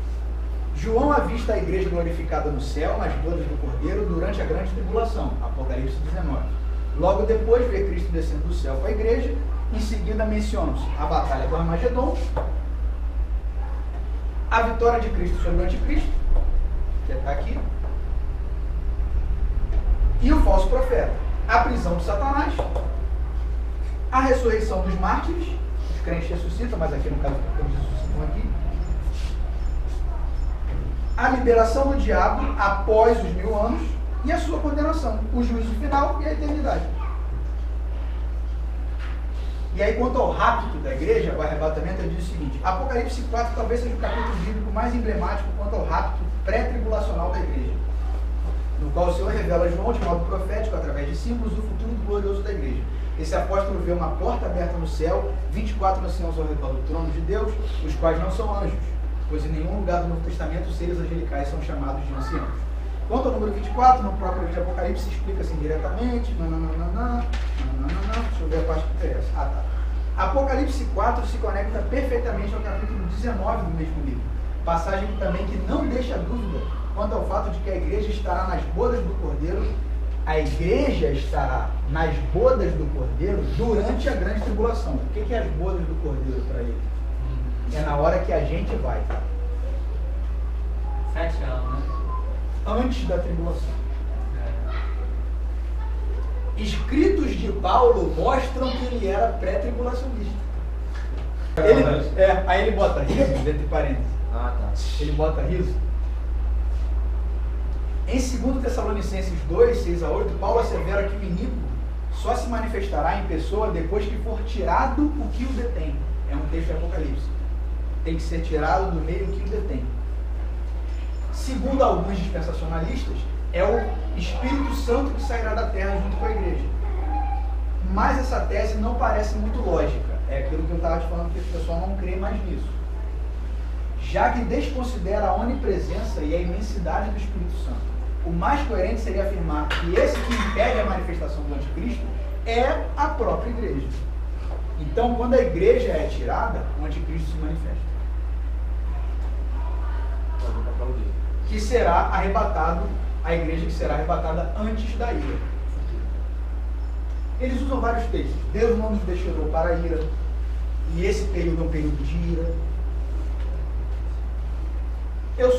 A: João avista a igreja glorificada no céu, nas bodas do Cordeiro, durante a grande tribulação, Apocalipse 19. Logo depois vê Cristo descendo do céu com a igreja. Em seguida mencionam-se a batalha do Armagedon, a vitória de Cristo sobre o anticristo, que está aqui, e o falso profeta, a prisão de Satanás, a ressurreição dos mártires, os crentes ressuscitam, mas aqui no caso eles ressuscitam aqui, a liberação do diabo após os 1000 anos e a sua condenação, o juízo final e a eternidade. E aí, quanto ao rapto da igreja, o arrebatamento, ele diz o seguinte: Apocalipse 4 talvez seja o capítulo bíblico mais emblemático quanto ao rapto pré-tribulacional da igreja, no qual o Senhor revela a João de modo profético, através de símbolos, o futuro glorioso da igreja. Esse apóstolo vê uma porta aberta no céu, 24 anciãos ao redor do trono de Deus, os quais não são anjos, pois em nenhum lugar do Novo Testamento os seres angelicais são chamados de anciãos. Quanto ao número 24, no próprio livro de Apocalipse, explica assim diretamente. Deixa eu ver a parte que interessa. Apocalipse 4 se conecta perfeitamente ao capítulo 19 do mesmo livro. Passagem também que não deixa dúvida quanto ao fato de que a igreja estará nas bodas do Cordeiro. A igreja estará nas bodas do Cordeiro durante a grande tribulação. O que é as bodas do Cordeiro para ele? É na hora que a gente vai.
F: 7 anos, né?
A: Antes da tribulação. Escritos de Paulo mostram que ele era pré-tribulacionista. Aí ele bota riso, entre parênteses.
E: Ah, tá.
A: Ele bota riso. Em 2 Tessalonicenses 2, 6-8, Paulo assevera que o inimigo só se manifestará em pessoa depois que for tirado o que o detém. É um texto de Apocalipse. Tem que ser tirado do meio o que o detém. Segundo alguns dispensacionalistas, é o Espírito Santo que sairá da terra junto com a igreja. Mas essa tese não parece muito lógica. É aquilo que eu estava te falando, que o pessoal não crê mais nisso. Já que desconsidera a onipresença e a imensidade do Espírito Santo. O mais coerente seria afirmar que esse que impede a manifestação do anticristo é a própria igreja. Então, quando a igreja é tirada, o anticristo se manifesta. Que será arrebatado, a igreja que será arrebatada antes da ira. Eles usam vários textos. Deus não nos destinou para a ira, e esse período é um período de ira. Eu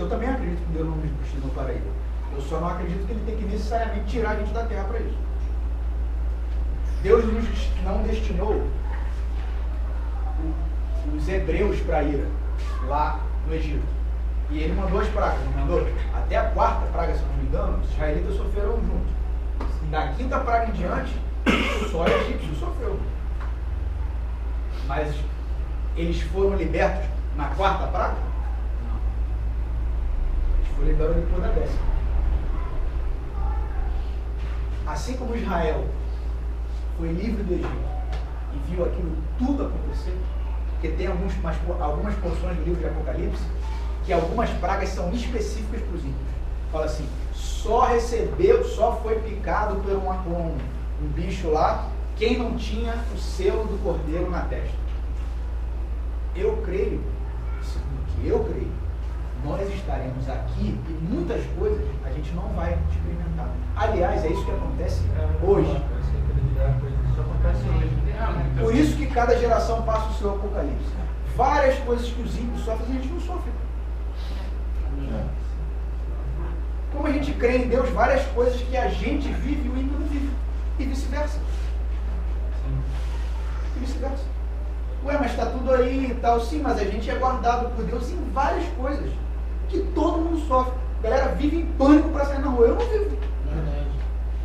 A: também acredito que Deus não nos destinou para a ira. Eu só não acredito que ele tem que necessariamente tirar a gente da terra para isso. Deus não destinou os hebreus para a ira, lá no Egito. E ele mandou as pragas, não mandou? Até a 4ª praga, se não me engano, os israelitas sofreram juntos. Da 5ª praga em diante, só o egípcio sofreu. Mas eles foram libertos na 4ª praga? foi liberado depois da 10ª. Assim como Israel foi livre do Egito e viu aquilo tudo acontecer, porque tem algumas porções do livro de Apocalipse que algumas pragas são específicas para os ímpios. Fala assim, só foi picado por um bicho lá quem não tinha o selo do cordeiro na testa. Eu creio, segundo o que eu creio, nós estaremos aqui e muitas coisas a gente não vai experimentar. Aliás, é isso que acontece hoje.
E: Isso acontece hoje.
A: Por isso que cada geração passa o seu apocalipse. Várias coisas que os ímpios sofrem, a gente não sofre. Como a gente crê em Deus, várias coisas que a gente vive e o ímpio não vive. E vice-versa. E vice-versa. Ué, mas está tudo aí e tal. Sim, mas a gente é guardado por Deus em várias coisas que todo mundo sofre. A galera vive em pânico para sair na rua. Eu não vivo.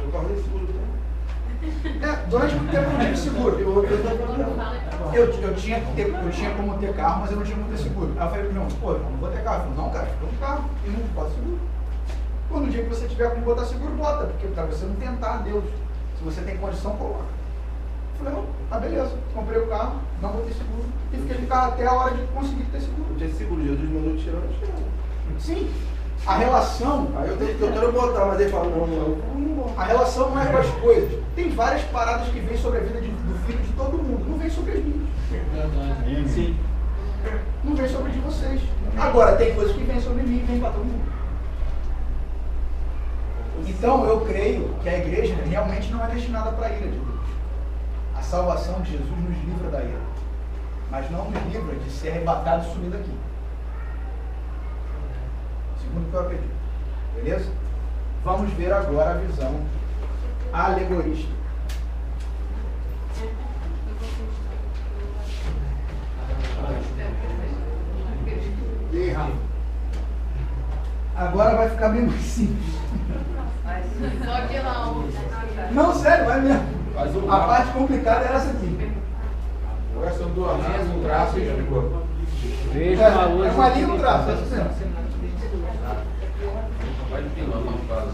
F: Eu guardei seguro também.
A: Durante muito tempo eu não tive seguro. Eu tinha como ter carro, mas eu não tinha como ter seguro. Aí eu falei, não, pô, eu não vou ter carro. Ele falou, não, cara, fica no carro e não bota seguro. Quando o dia que você tiver como botar seguro, bota, porque para você não tentar Deus. Se você tem condição, coloca. Eu falei, não, tá beleza. Comprei o carro, não botei seguro. E fiquei no carro até a hora de conseguir ter seguro.
F: Eu tinha seguro, Jesus mandou tirar, eu tirava.
A: Sim. A relação.
F: Aí eu quero botar, mas ele fala, não.
A: A relação não é com as coisas. Tem várias paradas que vêm sobre a vida do filho de todo mundo. Não vem sobre as minhas.
F: Sim.
A: Não vem sobre a de vocês. Agora, tem coisas que vêm sobre mim e vêm para todo mundo. Então, eu creio que a igreja realmente não é destinada para a ira de Deus. A salvação de Jesus nos livra da ira. Mas não nos livra de ser arrebatado e sumir daqui. Segundo o que eu acredito. Beleza? Vamos ver agora a visão alegorista. Agora vai ficar bem mais simples.
C: Só que não.
A: Não, sério, vai mesmo. A parte complicada era essa aqui.
F: Agora são duas linhas, um traço e explicou.
D: Veja uma luz.
A: É uma linha e um traço, tá dizendo?
E: Vai de pilão, não fala.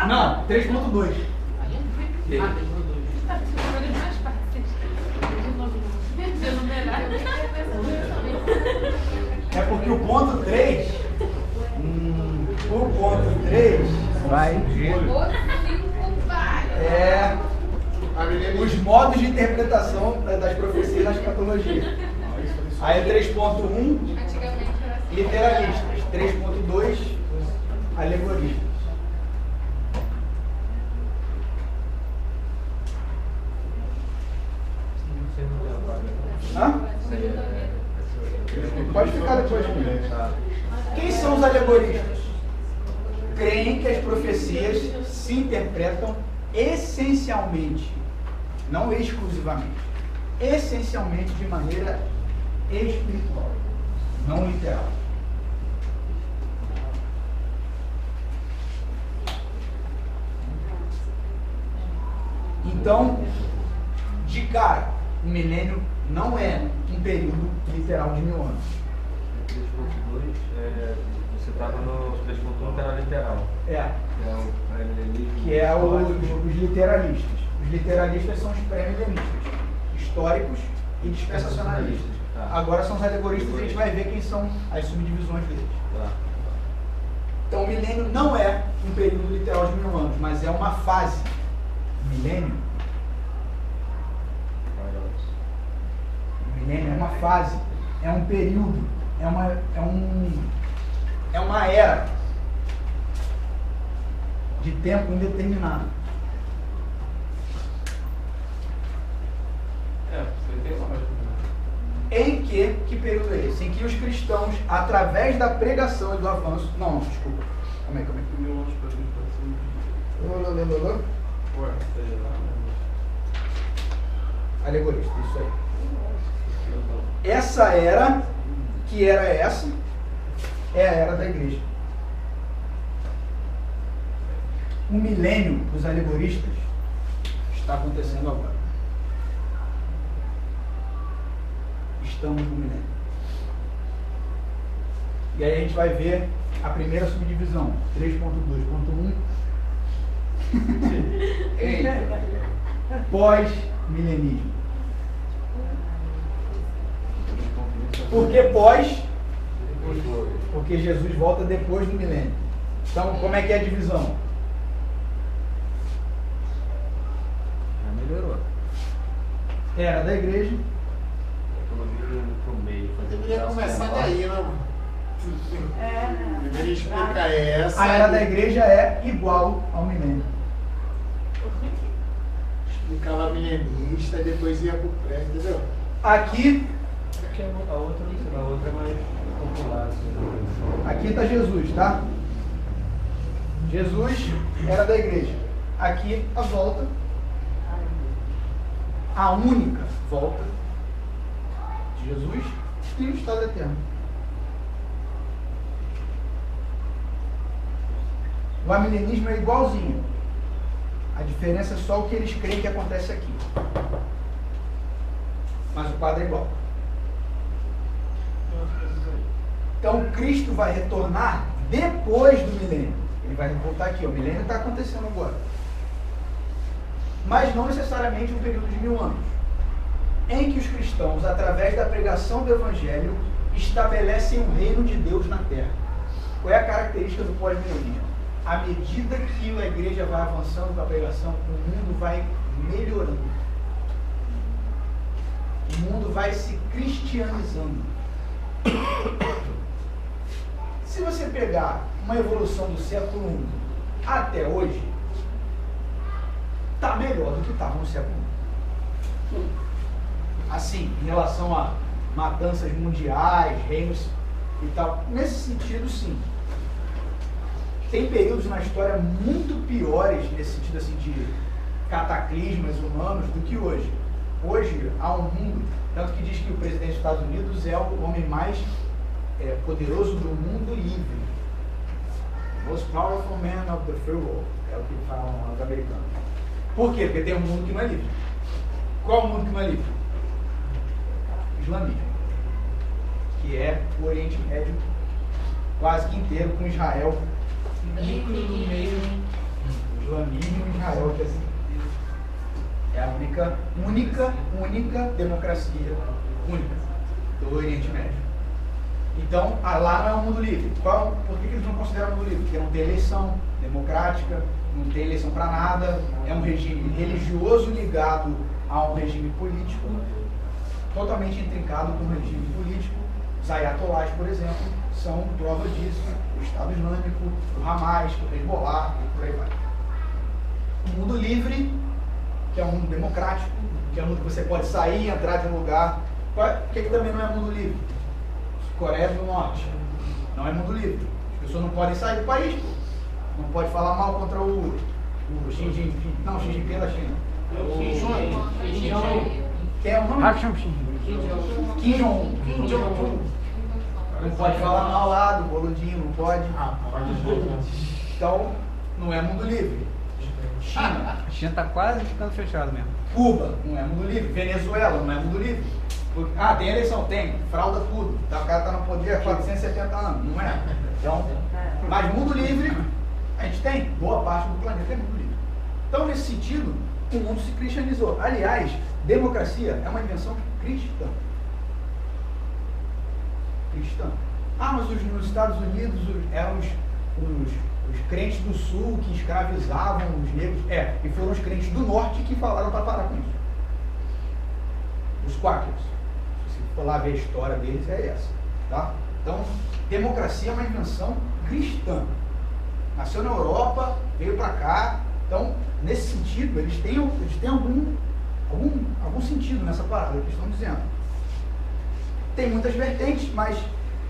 A: Não, 3.2. É porque o ponto 3,
D: Vai.
A: é os modos de interpretação das profecias na escatologia. Aí 3.1,
C: Antigamente era assim.
A: literalistas. 3.2, alegoristas. Hã? Pode ficar depois de mim. Quem são os alegoristas? Creem que as profecias se interpretam essencialmente, não exclusivamente, essencialmente de maneira espiritual, não literal. Então, de cara, o milênio não é um período literal de 1000 anos.
E: 3.2, você estava no 3.1 que era literal.
A: É.
E: Que é
A: Os literalistas. Os literalistas são os pré-milenistas, históricos e dispensacionalistas. Agora são os alegoristas e a gente vai ver quem são as subdivisões deles. Então o milênio não é um período literal de 1000 anos, mas é uma fase. O milênio é uma fase, é um período, é uma era de tempo indeterminado. Em que período é esse? Em que os cristãos, através da pregação e do avanço... Não, desculpa. Calma aí.
F: 1000 anos para mim,
A: Alegorista, isso aí. Essa era, que era essa, é a era da igreja. O milênio dos alegoristas está acontecendo agora. Estamos no milênio. E aí a gente vai ver a primeira subdivisão, 3.2.1. Pós-milenismo. Por que pós? Porque Jesus volta depois do milênio. Então, como é que é a divisão?
D: Já melhorou.
A: Era da igreja.
B: Deveria começar daí, né, mano? Deveria explicar essa.
A: A era da igreja é igual ao milênio.
B: Explicava milenista e depois ia pro pré, entendeu?
A: Aqui,
E: A outra é mais popular.
A: aqui está Jesus, tá? Jesus era da igreja. Aqui a volta. A única volta de Jesus e o estado eterno. O amilenismo é igualzinho. A diferença é só o que eles creem que acontece aqui. Mas o quadro é igual. Então Cristo vai retornar depois do milênio. Ele vai voltar aqui. O milênio está acontecendo agora. Mas não necessariamente um período de 1000 anos. Em que os cristãos, através da pregação do Evangelho, estabelecem o reino de Deus na terra. Qual é a característica do pós-milenismo? À medida que a igreja vai avançando com a pregação, o mundo vai melhorando. O mundo vai se cristianizando. Se você pegar uma evolução do século I até hoje, está melhor do que estava no século I. Assim, em relação a matanças mundiais, reinos e tal, nesse sentido, sim. Tem períodos na história muito piores nesse sentido assim, de cataclismas humanos do que hoje. Hoje há um mundo, tanto que diz que o presidente dos Estados Unidos é o homem mais poderoso do mundo livre. Most powerful man of the free world, é o que falam os americanos. Por quê? Porque tem um mundo que não é livre. Qual é o mundo que não é livre? Islamismo, que é o Oriente Médio quase que inteiro, com Israel núcleo no meio. Islamismo e Israel, que é a única democracia única do Oriente Médio. Então, lá não é um mundo livre. Por que eles não consideram mundo livre? Porque não tem eleição democrática, não tem eleição para nada, é um regime religioso ligado a um regime político, totalmente intrincado com o regime político. Os ayatollahs, por exemplo, são prova disso. O Estado Islâmico, o Hamas, o Hezbollah e por aí vai. O mundo livre, que é um mundo democrático, que é um mundo que você pode sair e entrar de um lugar. O que também não é mundo livre? Coreia do Norte. Não é mundo livre. As pessoas não podem sair do país. Não pode falar mal contra o Xi Jinping. Não, Xi Jinping é da China. Quem é o nome? Kim Jong-un. Não pode falar mal lá do boludinho, não pode. Então, não é mundo livre. China.
D: A China está quase ficando fechado mesmo.
A: Cuba, não é mundo livre. Venezuela, não é mundo livre. Tem eleição? Tem. Frauda tudo. O cara está no poder há 470 anos. Não é. Então, mas mundo livre, a gente tem. Boa parte do planeta é mundo livre. Então, nesse sentido, o mundo se cristianizou. Aliás, democracia é uma invenção cristã. Mas nos Estados Unidos eram os crentes do sul que escravizavam os negros. E foram os crentes do norte que falaram para parar com isso. Os quáqueros. Se você for lá ver a história deles, é essa. Tá? Então, democracia é uma invenção cristã. Nasceu na Europa, veio para cá. Então, nesse sentido, eles têm algum sentido nessa parada que estão dizendo. Tem muitas vertentes, mas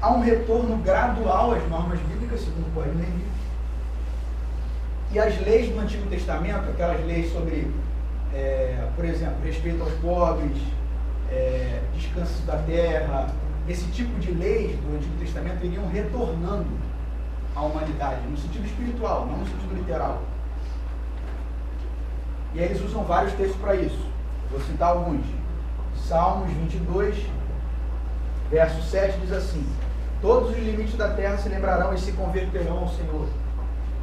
A: há um retorno gradual às normas bíblicas, segundo o pós-milenismo. E as leis do Antigo Testamento, aquelas leis sobre, por exemplo, respeito aos pobres, descanso da terra, esse tipo de leis do Antigo Testamento iriam retornando à humanidade, no sentido espiritual, não no sentido literal. E aí eles usam vários textos para isso. Vou citar alguns. Salmos 22, verso 7 diz assim: todos os limites da terra se lembrarão e se converterão ao Senhor,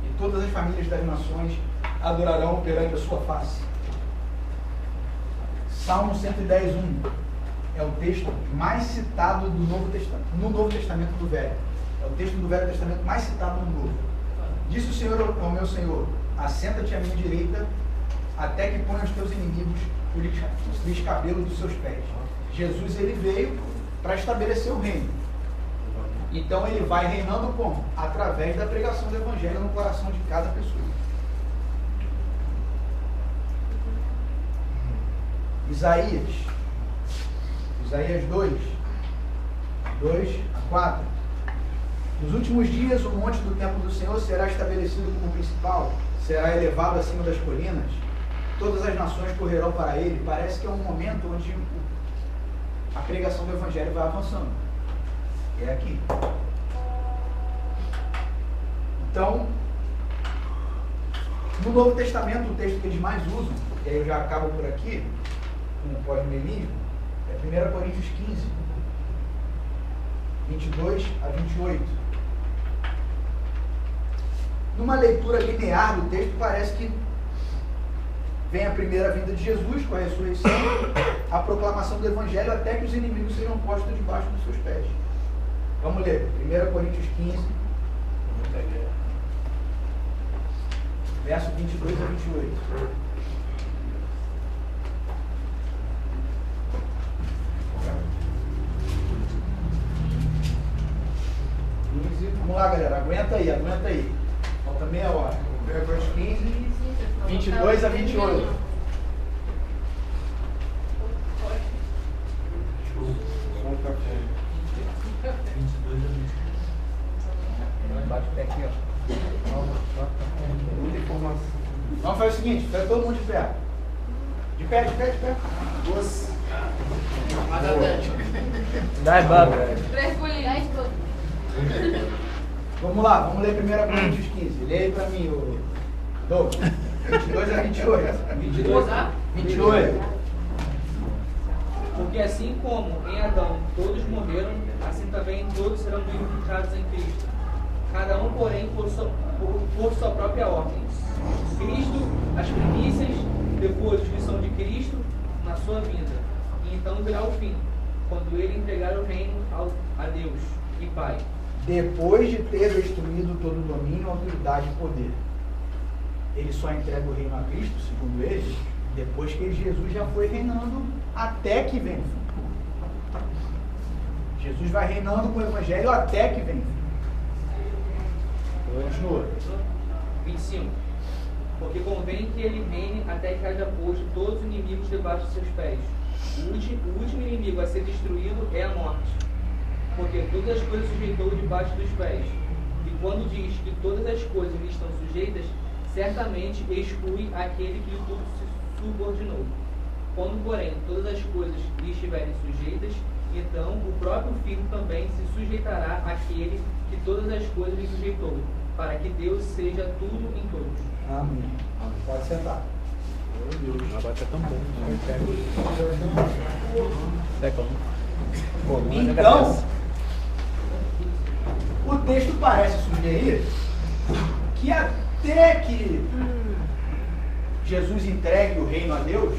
A: e todas as famílias das nações adorarão perante a sua face. Salmo 110, 1 é o texto mais citado do Novo Testamento, no Novo Testamento do Velho. É o texto do Velho Testamento mais citado no Novo. Disse o Senhor ao meu Senhor: assenta-te à minha direita, até que ponha os teus inimigos por escabelo dos seus pés. Jesus, ele veio para estabelecer o reino. Então ele vai reinando como? Através da pregação do Evangelho no coração de cada pessoa. Isaías 2, 2-4. Nos últimos dias o monte do templo do Senhor será estabelecido como principal, será elevado acima das colinas, todas as nações correrão para ele. Parece que é um momento onde a pregação do Evangelho vai avançando. É aqui. Então, no Novo Testamento, o texto que eles mais usam, e aí eu já acabo por aqui, com o pós-milenismo, é 1 Coríntios 15, 22 a 28. Numa leitura linear do texto, parece que vem a primeira vinda de Jesus com a ressurreição, a proclamação do Evangelho, até que os inimigos sejam postos debaixo dos seus pés. Vamos ler, 1 Coríntios 15, verso 22 a 28. Vamos lá, galera, aguenta aí. Falta meia hora. 1 Coríntios 15, 22 a 28.
D: Bate o pé aqui, ó.
A: Muita informação. Vamos fazer o seguinte, fica todo mundo de pé. De pé.
D: Dá, Baba.
C: 3 pulinhos.
A: Vamos lá, vamos ler 1 Coríntios 15. Lê aí pra mim, o Douglas. 22 a 28.
H: 22 a
A: 28.
H: Porque assim como em Adão todos morreram, assim também todos serão vivificados em Cristo. Cada um, porém, por sua própria ordem. Cristo, as primícias, depois a descrição de Cristo na sua vinda. E então virá o fim, quando ele entregar o reino a Deus e Pai.
A: Depois de ter destruído todo o domínio, autoridade e poder. Ele só entrega o reino a Cristo, segundo eles, depois que Jesus já foi reinando até que vem o fim. Jesus vai reinando com o Evangelho até que vem o fim. Continua.
H: 25. Porque convém que ele reine até que haja posto todos os inimigos debaixo de seus pés. O último inimigo a ser destruído é a morte. Porque todas as coisas sujeitou debaixo dos pés. E quando diz que todas as coisas lhe estão sujeitas, certamente exclui aquele que tudo se subordinou. Quando, porém, todas as coisas lhe estiverem sujeitas, então o próprio Filho também se sujeitará àquele que todas as coisas lhe sujeitou, para que Deus seja tudo em todos.
A: Amém. Pode sentar.
D: Meu Deus, agora tá tão bom.
A: Então, o texto parece sugerir que até que Jesus entregue o reino a Deus,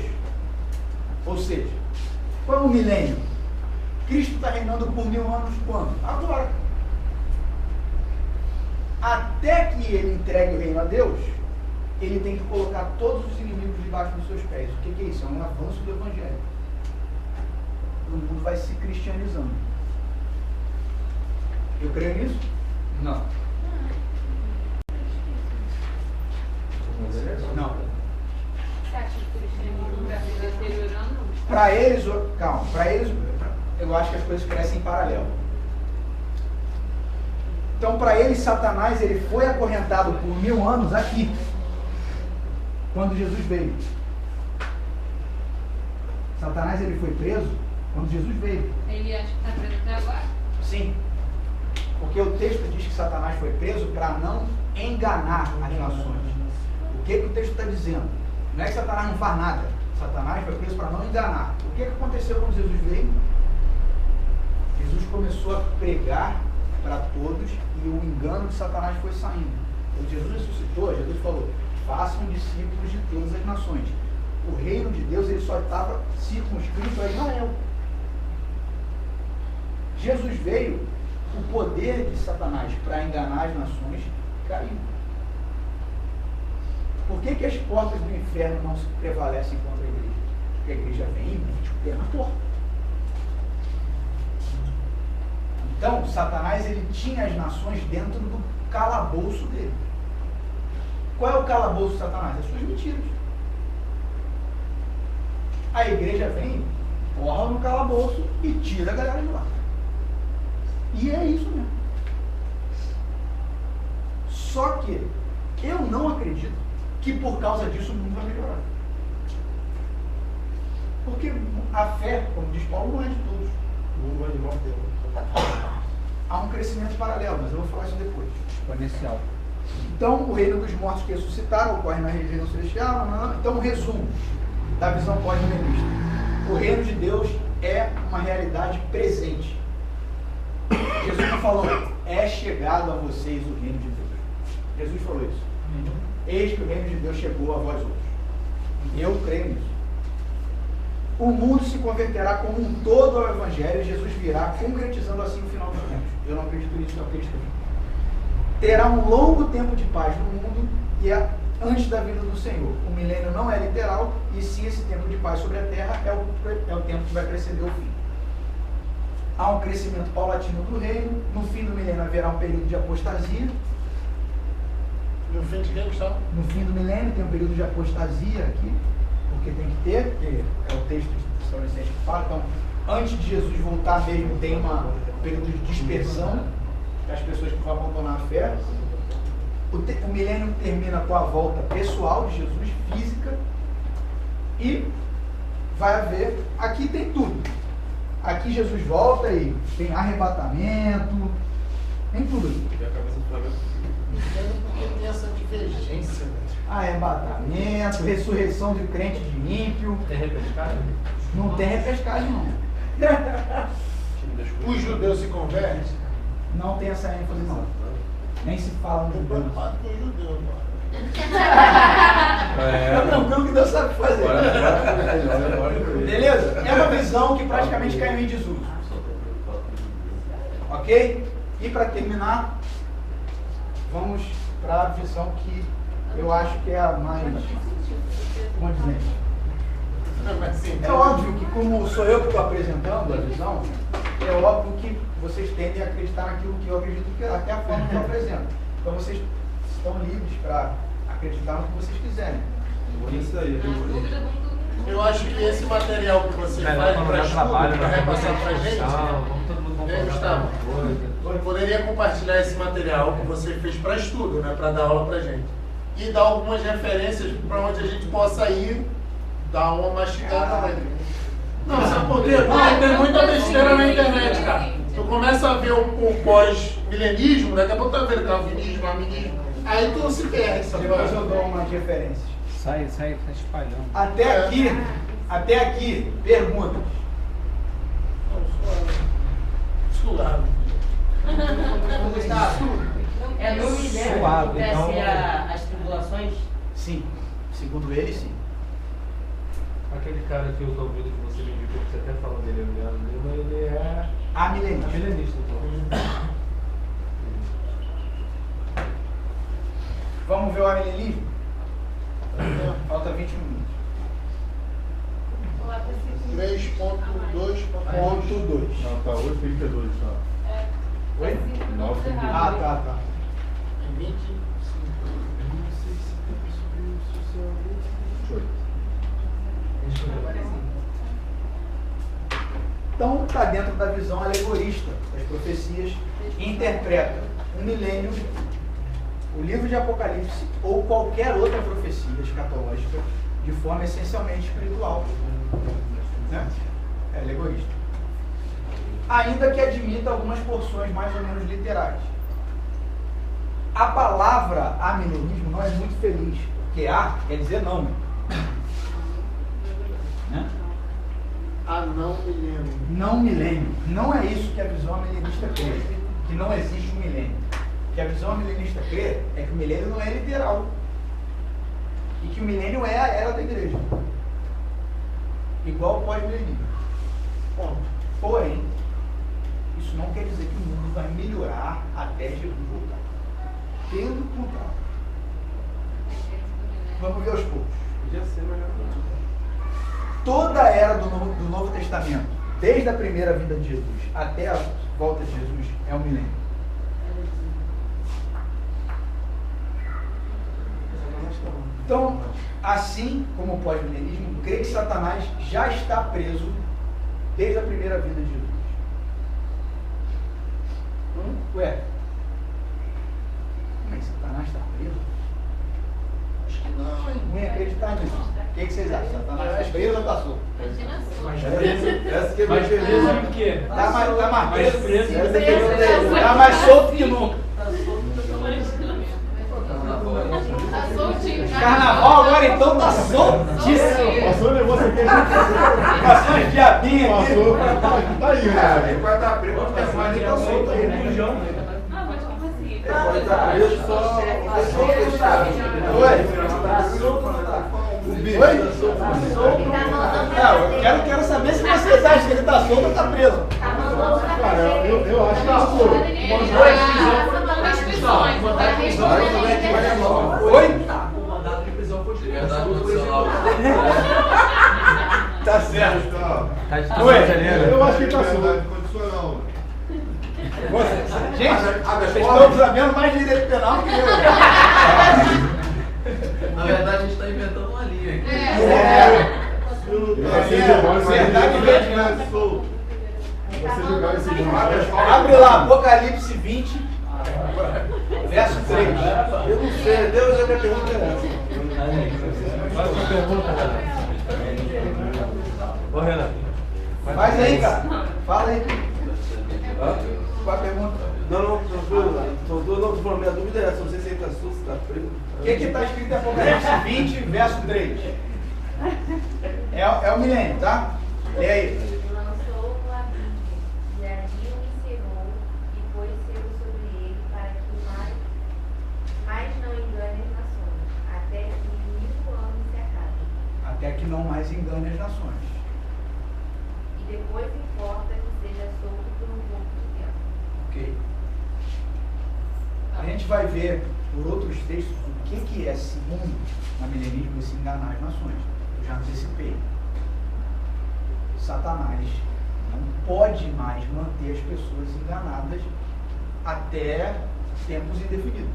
A: ou seja, qual é o milênio? Cristo está reinando por 1000 anos quando? Agora. Até que ele entregue o reino a Deus, ele tem que colocar todos os inimigos debaixo dos seus pés. O que é isso? É um avanço do Evangelho. O mundo vai se cristianizando. Eu creio nisso? Não. Não.
C: Você acha que o cristianismo está se deteriorando?
A: Para eles, calma, para eles, eu acho que as coisas crescem em paralelo. Então, para eles, Satanás, ele foi acorrentado por 1000 anos aqui, quando Jesus veio. Satanás, ele foi preso quando Jesus veio.
C: Ele acha que está preso até agora?
A: Sim. Porque o texto diz que Satanás foi preso para não enganar as nações. O que o texto está dizendo? Não é que Satanás não faz nada. Satanás foi preso para não enganar. O que aconteceu quando Jesus veio? Jesus começou a pregar para todos e o engano de Satanás foi saindo. Quando Jesus ressuscitou, Jesus falou: façam discípulos de todas as nações. O reino de Deus ele só estava circunscrito a Israel. Jesus veio, o poder de Satanás para enganar as nações caiu. Por que as portas do inferno não se prevalecem contra a igreja? Porque a igreja vem e mete o pé na porta. Então, Satanás ele tinha as nações dentro do calabouço dele. Qual é o calabouço de Satanás? As suas mentiras. A igreja vem, porra no calabouço e tira a galera de lá. E é isso mesmo. Só que eu não acredito que por causa disso o mundo vai melhorar. Porque a fé, como diz Paulo, não é de todos. O mundo vai de mal tempo. Há um crescimento paralelo, mas eu vou falar isso depois.
D: Exponencial.
A: Então, o reino dos mortos que ressuscitaram ocorre na região celestial. Então, um resumo da visão pós-milenista. O reino de Deus é uma realidade presente. Jesus não falou: é chegado a vocês o reino de Deus. Jesus falou isso. Eis que o reino de Deus chegou a vós outros. Eu creio nisso. O mundo se converterá como um todo ao Evangelho e Jesus virá concretizando assim o final dos tempos. Eu não acredito nisso, eu acredito nisso. Terá um longo tempo de paz no mundo e antes da vinda do Senhor. O milênio não é literal e sim esse tempo de paz sobre a terra é o tempo que vai preceder o fim. Há um crescimento paulatino do reino. No fim do milênio haverá um período de apostasia.
B: No fim de quem, Gustavo?
A: No fim do milênio tem um período de apostasia aqui, porque tem que ter, porque é o texto de Tessalonicenses que fala. Então, antes de Jesus voltar mesmo, tem um período de dispersão das pessoas que vão abandonar a fé. O milênio termina com a volta pessoal de Jesus, física, e vai haver, aqui tem tudo. Aqui Jesus volta e tem arrebatamento, tem tudo aqui.
B: E a cabeça do Flamengo. Entendo porque tem essa divergência, né?
A: Arrebatamento, ressurreição de crente de ímpio.
E: Tem repescagem?
A: Não tem repescagem, não.
B: Os judeus se convertem?
A: Não tem essa ênfase, não. Nem se fala no judeu.
B: Preocupado com os judeus, mano.
A: É tranquilo que Deus sabe fazer. Beleza? É uma visão que praticamente caiu em desuso. Ok? E para terminar, vamos para a visão que eu acho que é a mais condizente. É óbvio que, como sou eu que estou apresentando a visão, é óbvio que vocês tendem a acreditar naquilo que eu acredito, que até a forma que eu apresento. Então vocês estão livres para acreditar no que vocês quiserem.
I: Isso aí.
B: Eu acho que esse material que você faz para estudo, para repassar para a gente, Gustavo, poderia compartilhar esse material que você fez para estudo, né, para dar aula para a gente. E dar algumas referências para onde a gente possa ir, dar uma mastigada também. Não, sabe por quê? Porque tem muita besteira na internet, cara. Tu começa a ver o pós-milenismo, daqui a pouco tu vai ver calvinismo, arminismo, aí tu se perde, sabe?
A: Depois eu dou umas referências.
D: Sai, tá espalhando.
A: Até aqui, perguntas.
B: Suave.
J: É no milênio que acontecem as tribulações?
A: Sim, segundo ele, sim.
E: Aquele cara que eu estou ouvindo que você me indicou, que você até falou dele, o Leandro Lima, ele é milenista. Então.
A: Vamos ver o amilenismo? Falta 20 minutos. 3.2.2.
I: Não, tá 8,32 só.
A: Oi?
I: 9,32.
A: Tá.
B: 25.
A: Então está dentro da visão alegorista das profecias e interpreta um milênio, o livro de Apocalipse ou qualquer outra profecia escatológica de forma essencialmente espiritual, né? É alegorista, ainda que admita algumas porções mais ou menos literais. A palavra amilenismo não é muito feliz, porque quer dizer não. Né?
B: Não milênio.
A: Não milênio. Não é isso que a visão milenista crê, que não existe um milênio. O que a visão milenista crê é que o milênio não é literal. E que o milênio é a era da igreja. Igual o pós-milenismo. Ponto. Porém, isso não quer dizer que o mundo vai melhorar até Jesus voltar. Pelo contrário. Vamos ver aos poucos. Toda a era do Novo Testamento, desde a primeira vinda de Jesus até a volta de Jesus, é um milênio. Então, assim como o pós-milenismo, crê que Satanás já está preso desde a primeira vinda de Jesus. Ué, como é que Satanás está preso?
B: Acho que não, hein?
A: Não ia acreditar nisso. O que vocês acham? Satanás está preso ou está solto?
F: Mas preso em quê?
A: Tá mais preso.
F: preso.
A: Tá mais solto que nunca.
C: Tá soltinho.
A: Carnaval agora então tá soltíssimo.
I: Passou o negócio aqui.
A: Passou as diabinhas aqui.
I: Passou. Tá aí, né?
A: Vai estar preso, mas nem tá solto aí, né?
C: Ah, pode conseguir.
A: Pode estar preso só. Oi? Oi? Não, eu quero saber se vocês acham que ele tá solto ou tá preso.
I: Cara, eu acho que tá solto.
A: Oi?
F: O mandato de prisão foi de
K: Liberdade condicional.
A: Tá certo.
I: Eu acho que tá solto. Condicional.
A: Gente, vocês estão sabendo mais de direito penal que eu.
K: Na verdade, a gente está inventando uma linha aqui.
A: Verdade mesmo.
I: Solto. Você jogar esse jogo.
A: Abre lá, Apocalipse 20, verso 3.
F: Eu não sei, Deus é minha pergunta.
E: Faz uma pergunta, Renato. Ô, Renato.
A: Faz aí, cara. Fala aí. Qual a pergunta?
F: Não, tranquilo. Tô falando, minha dúvida é essa, não sei se ele tá solto, se tá preso.
A: O que está escrito em Apocalipse 20, verso 3? É o milênio, tá? Lê aí.
G: Lançou o abismo, e ali o encerrou, e pôs selo sobre ele, para que mais não engane as nações, até que 1000 anos se acabem.
A: Até que não mais engane as nações.
G: E depois importa que seja solto por um pouco de tempo.
A: Ok. A gente vai ver por outros textos o que é, segundo a milenismo, esse enganar as nações. Eu já antecipei. Satanás não pode mais manter as pessoas enganadas até tempos indefinidos.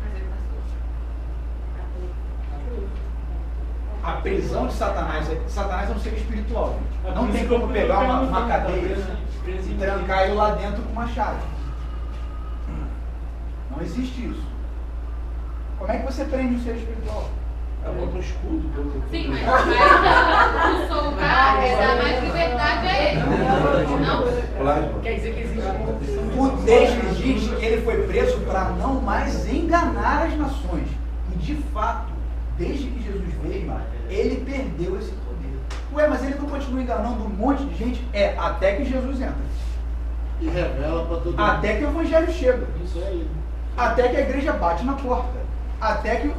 C: Mas ele tá solto.
A: A prisão de Satanás é um ser espiritual. Não tem como pegar uma cadeia e trancar ele lá dentro com uma chave. Não existe isso. Como é que você prende um ser espiritual?
F: Bota um escudo.
C: Sim, mas vai soltar, dar mais liberdade a ele. Não?
H: Quer dizer que existe uma opção.
A: O texto diz que ele foi preso para não mais enganar as nações. E de fato, desde que Jesus veio, ele perdeu esse poder. Ué, mas ele não continua enganando um monte de gente? Até que Jesus entra.
B: E revela para todo mundo.
A: Até que o evangelho chega.
B: Isso aí.
A: Até que a igreja bate na porta. Até que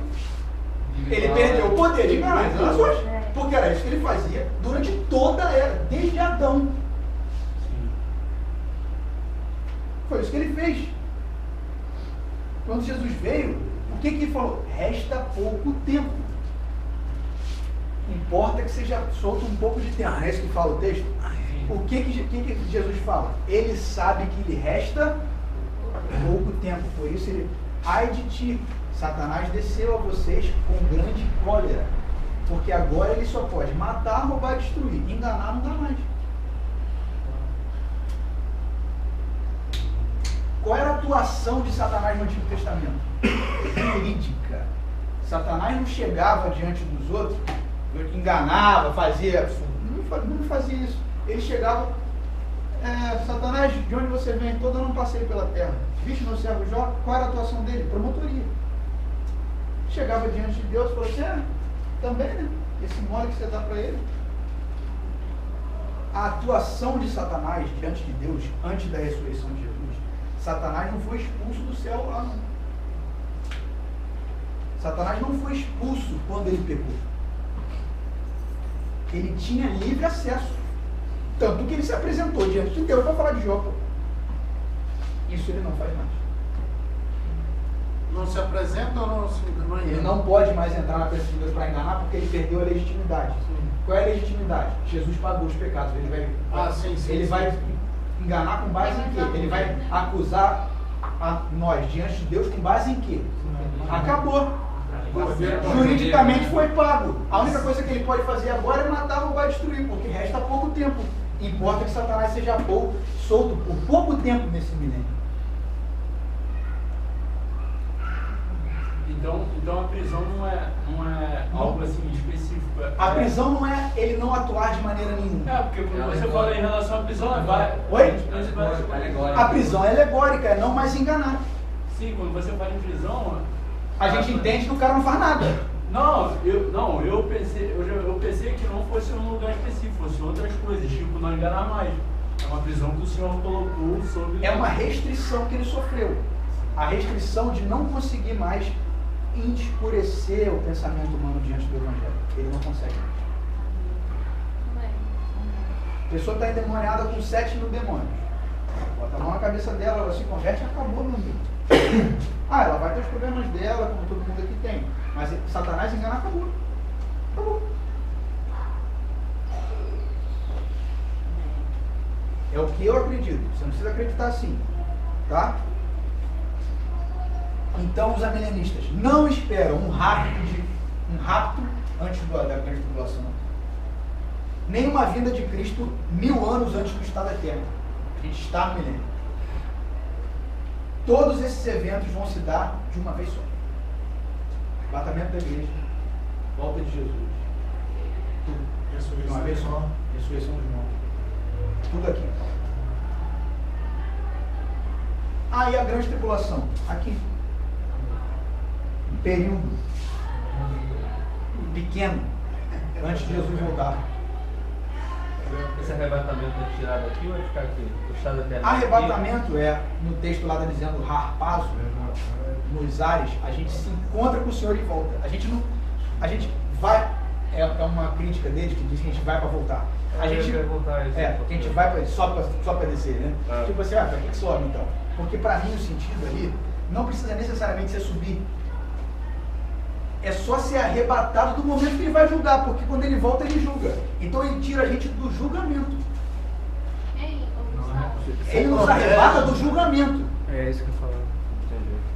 A: ele perdeu o poder de enganar as nações. Porque era isso que ele fazia durante toda a era, desde Adão. Foi isso que ele fez. Quando Jesus veio, o que ele falou? Resta pouco tempo. Importa que seja solto um pouco de tempo. Não é isso que fala o texto? O que Jesus fala? Ele sabe que lhe resta pouco tempo. Por isso ele, ai de ti, Satanás desceu a vocês com grande cólera. Porque agora ele só pode matar, roubar e destruir. Enganar não dá mais. Qual era a atuação de Satanás no Antigo Testamento? Jurídica. Satanás não chegava diante dos outros, enganava, fazia. Não fazia isso. Ele chegava, Satanás, de onde você vem? Todo ano passei pela terra. Viste meu servo Jó? Qual era a atuação dele? Promotoria. chegava diante de Deus e falou assim, também, né? Esse mole que você dá para ele. A atuação de Satanás diante de Deus, antes da ressurreição de Jesus, Satanás não foi expulso do céu lá, não. Satanás não foi expulso quando ele pecou. Ele tinha livre acesso. Tanto que ele se apresentou diante de Deus para falar de Jó. Isso ele não faz mais.
B: Não se apresenta ou não se engana?
A: Ele não pode mais entrar na presença de Deus para enganar porque ele perdeu a legitimidade. Qual é a legitimidade? Jesus pagou os pecados. Ele vai enganar com base em quê? Ele vai acusar a nós diante de Deus com base em quê? Acabou. Juridicamente foi pago. A única coisa que ele pode fazer agora é matar, roubar e destruir, porque resta pouco tempo. Importa que Satanás seja solto por pouco tempo nesse milênio.
E: Então a prisão não é algo assim específico.
A: A prisão não é ele não atuar de maneira nenhuma.
E: Porque quando você fala em relação à prisão,
A: Oi? A prisão é alegórica, é não mais enganar.
E: Sim, quando você fala em prisão,
A: a gente entende que o cara não faz nada.
E: Eu pensei que não fosse um lugar específico, fosse outras coisas, tipo não enganar mais. É uma prisão que o Senhor colocou sobre...
A: É uma restrição que ele sofreu. A restrição de não conseguir mais escurecer o pensamento humano diante do Evangelho. Ele não consegue mais. A pessoa está endemoniada com 7 mil demônios. Bota a mão na cabeça dela, ela se converte e acabou, meu amigo. Ela vai ter os problemas dela, como todo mundo aqui tem. Mas Satanás engana, acabou. Acabou. É o que eu acredito. Você não precisa acreditar assim. Tá? Então os amilenistas não esperam um rapto antes da grande tribulação. Nem uma vinda de Cristo 1000 anos antes do estado eterno. A gente está no milênio. Todos esses eventos vão se dar de uma vez só. Arrebatamento da igreja, volta de Jesus, tudo. De uma vez só, ressurreição dos mortos. Tudo aqui. E a grande tribulação? Aqui. Um período pequeno antes de Jesus voltar.
E: Esse arrebatamento é tirado aqui ou vai ficar aqui? O estado eterno?
A: Arrebatamento é, no texto lá está dizendo, harpazo, nos ares, a gente se encontra com o Senhor e volta. A gente vai, é uma crítica dele que diz que a gente vai para voltar. A gente vai só para descer, né? Tipo assim, para que sobe então? Porque para mim o sentido ali não precisa necessariamente ser subir. É só ser arrebatado do momento que ele vai julgar, porque quando ele volta ele julga. Então ele tira a gente do julgamento. Ele nos arrebata do julgamento.
E: É isso que eu falo.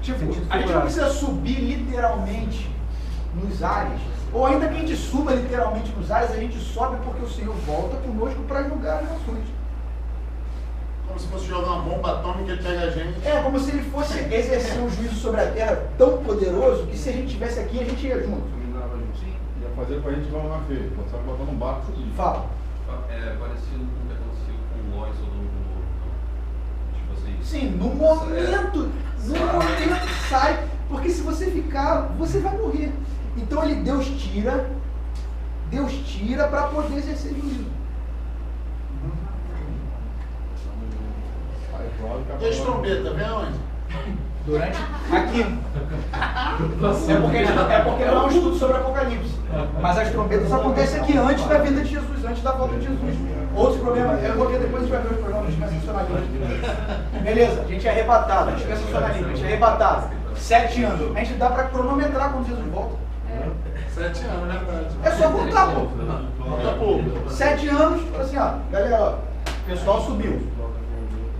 A: Tipo, a gente não precisa subir literalmente nos ares. Ou ainda que a gente suba literalmente nos ares, a gente sobe porque o Senhor volta conosco para julgar as nações.
B: Como se fosse jogar uma bomba atômica e ele pega a gente.
A: É como se ele fosse exercer um juízo sobre a terra tão poderoso que se a gente estivesse aqui, a gente ia junto.
I: Sim. Ia fazer pra gente igual uma vez. Você vai botar num barco tudo.
A: Fala.
K: É parecido com o que aconteceu com Ló e Sodoma. Tipo assim.
A: Sim, no momento sai, porque se você ficar, você vai morrer. Então Deus tira para poder exercer juízo.
B: E as trombetas, vem aonde?
A: Durante aqui. É porque não é um estudo sobre Apocalipse. Mas as trombetas acontecem aqui antes da vinda de Jesus, antes da volta de Jesus. Outros problemas, eu vou ver depois, a gente vai ver os problemas de sensacionalismo. Beleza, a gente é arrebatado, a gente é sensacionalismo, a gente é arrebatado. 7 anos. A gente dá para cronometrar quando Jesus volta.
B: 7 anos, né, verdade?
A: É só contar, pô.
B: Conta pouco.
A: 7 anos, assim, ó, galera, ó, o pessoal subiu.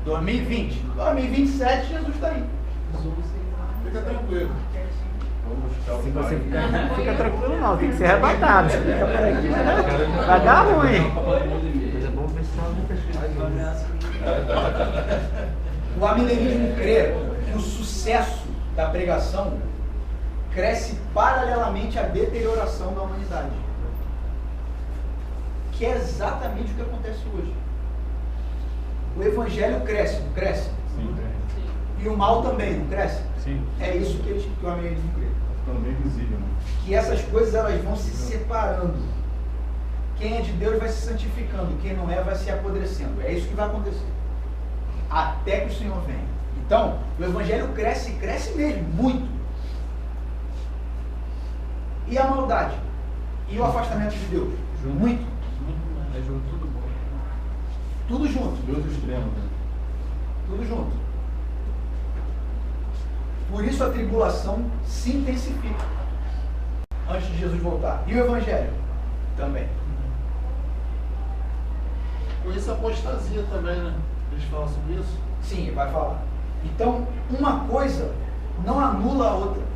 A: 2020, 2027, Jesus está aí.
B: Fica tranquilo.
D: Se você fica tranquilo não, tem que ser arrebatado. Você fica por aqui, vai dar ruim. Mas é bom ver se
A: O amilenismo crê que o sucesso da pregação cresce paralelamente à deterioração da humanidade. Que é exatamente o que acontece hoje. O evangelho cresce, não cresce?
I: Sim.
A: E o mal também, não cresce?
I: Sim.
A: É isso que o amilenismo crê.
I: Está ficando bem visível.
A: que essas coisas elas vão se separando. Quem é de Deus vai se santificando, quem não é vai se apodrecendo. É isso que vai acontecer. Até que o Senhor venha. Então, o Evangelho cresce, cresce mesmo, muito. E a maldade? E o afastamento de Deus? Muito.
F: É junto, tudo bom.
A: Tudo junto.
F: De outro extremo, né?
A: Tudo junto. Por isso a tribulação se intensifica antes de Jesus voltar. E o Evangelho? Também.
B: Com isso a apostasia também, né? Eles falam sobre isso?
A: Sim, vai falar. Então, uma coisa não anula a outra.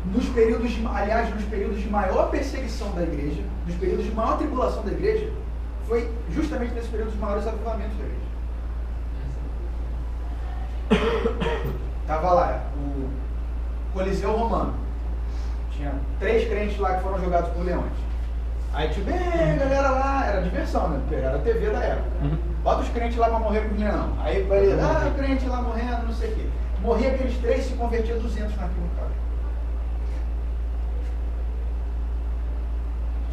A: Nos períodos de maior perseguição da igreja, nos períodos de maior tribulação da igreja, foi justamente nesses períodos de maiores avivamentos da igreja. Estava lá, o Coliseu Romano. Tinha 3 crentes lá que foram jogados por leões. Aí tipo, galera lá, era diversão, né? Porque era a TV da época. Bota os crentes lá para morrer com o leão. Aí vai o crente lá morrendo, não sei o quê. Morria aqueles 3, se convertia 200 naquilo, cara.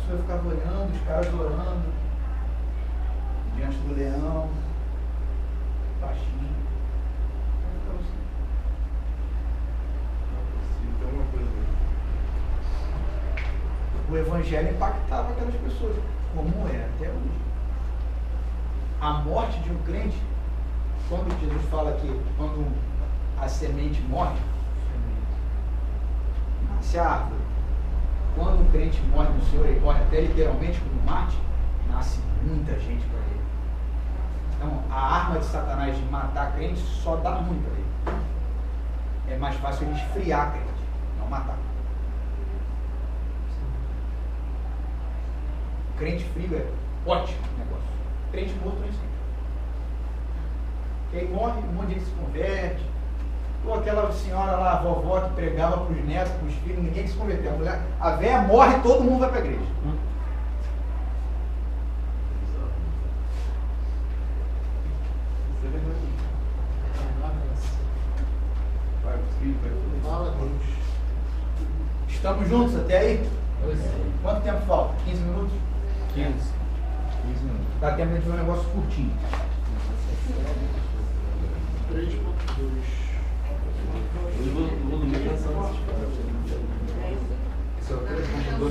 A: Eu ficava olhando, os caras orando diante do leão, baixinho. O Evangelho impactava aquelas pessoas, como é até hoje. A morte de um crente, quando Jesus fala que quando a semente morre, nasce a árvore. Quando um crente morre no Senhor, ele morre até literalmente como mártir, nasce muita gente para ele. Então, a arma de Satanás de matar crente só dá ruim para ele. É mais fácil ele esfriar a crente, não matar. Crente frio é ótimo negócio. Crente morto não existe. Quem morre, um monte de gente se converte. Ou aquela senhora lá, a vovó, que pregava para os netos, para os filhos, ninguém que se converteu. A velha morre e todo mundo vai para a igreja. Estamos juntos até aí? Quanto tempo falta? 15 minutos? 15 minutos. Dá tempo de ver um negócio curtinho.
B: 3.2.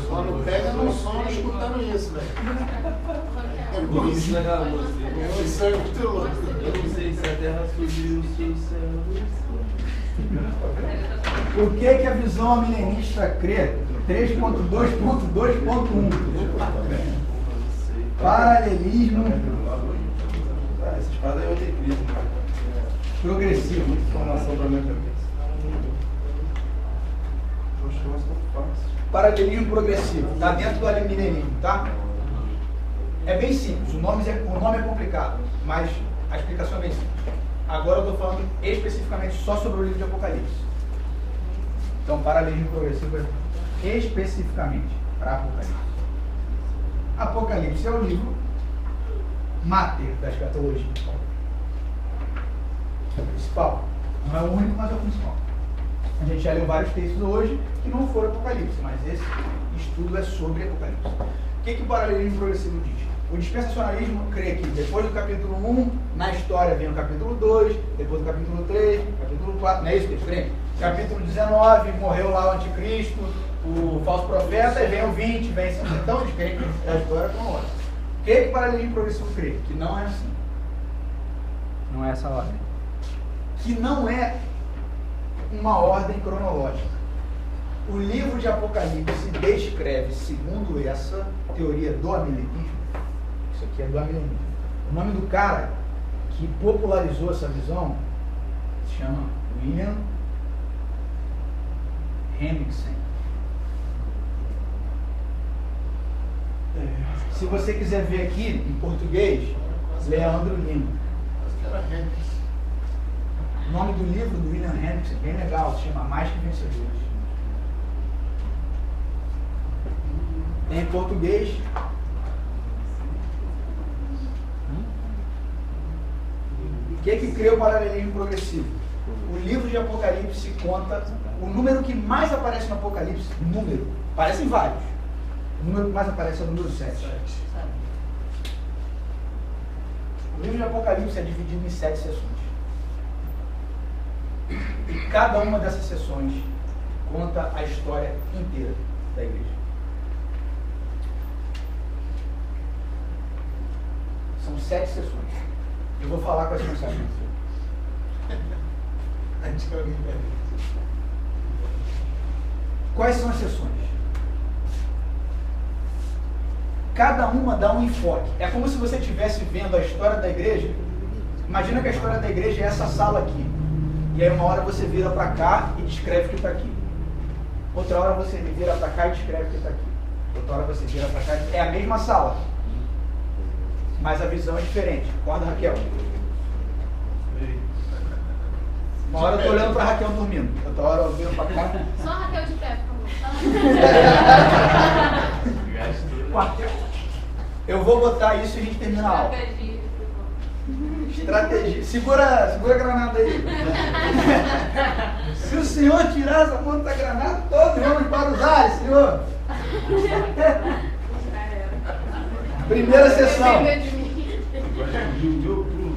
B: Quando pega no sono escutando isso, velho.
F: Isso é legal, você.
B: Isso é muito louco.
F: Eu não sei se a terra subiu, se o céu.
A: O que a visão milenista crê? 3.2.2.1 Paralelismo
F: Essa espada é o anticristo.
A: progressivo.
F: Informação para minha cabeça.
A: Paralelismo progressivo. Está dentro do milenismo, tá? É bem simples. O nome é complicado, mas a explicação é bem simples. Agora eu estou falando especificamente só sobre o livro de Apocalipse. Então, paralelismo progressivo é especificamente para Apocalipse. Apocalipse é o livro máter da escatologia. É o principal. Não é o único, mas é o principal. A gente já leu vários textos hoje que não foram Apocalipse, mas esse estudo é sobre Apocalipse. O que o paralelismo progressivo diz? O dispensacionalismo crê que depois do capítulo 1, na história vem o capítulo 2, depois do capítulo 3, capítulo 4, não é isso que eles creem? Capítulo 19, morreu lá o anticristo, o falso profeta, e vem o 20, vem... Então eles creem que a história é cronológica. O que o paralelismo progressivo crê? Que não é assim.
D: Não é essa ordem.
A: Que não é uma ordem cronológica. O livro de Apocalipse descreve, segundo essa teoria do amilenismo, isso aqui é do amilenismo, o nome do cara que popularizou essa visão se chama William Hendrickson. Se você quiser ver aqui em português, Leandro Lima. O nome do livro do William Hendrickson é bem legal, se chama Mais que Vencedores. Em português. O que crê o paralelismo progressivo? o livro de Apocalipse conta o número que mais aparece no Apocalipse, aparecem vários. O número que mais aparece é o número 7. O livro de Apocalipse é dividido em 7 sessões. E cada uma dessas sessões conta a história inteira da igreja. São 7 sessões. Eu vou falar quais são as sessões. Quais são as sessões? Cada uma dá um enfoque. É como se você estivesse vendo a história da igreja. Imagina que a história da igreja é essa sala aqui. E aí uma hora você vira para cá e descreve o que está aqui. Outra hora você vira para cá e descreve o que está aqui. Outra hora você vira para cá e... É a mesma sala. Mas a visão é diferente. Concorda, Raquel? Uma hora eu estou olhando para a Raquel dormindo. Outra hora eu viro para cá.
C: Só a Raquel de pé, por favor.
A: Eu vou botar isso e a gente termina a aula. Estratégia. Segura a granada aí. Se o senhor tirar essa ponta da granada, todos vamos para os ares, senhor. Primeira sessão.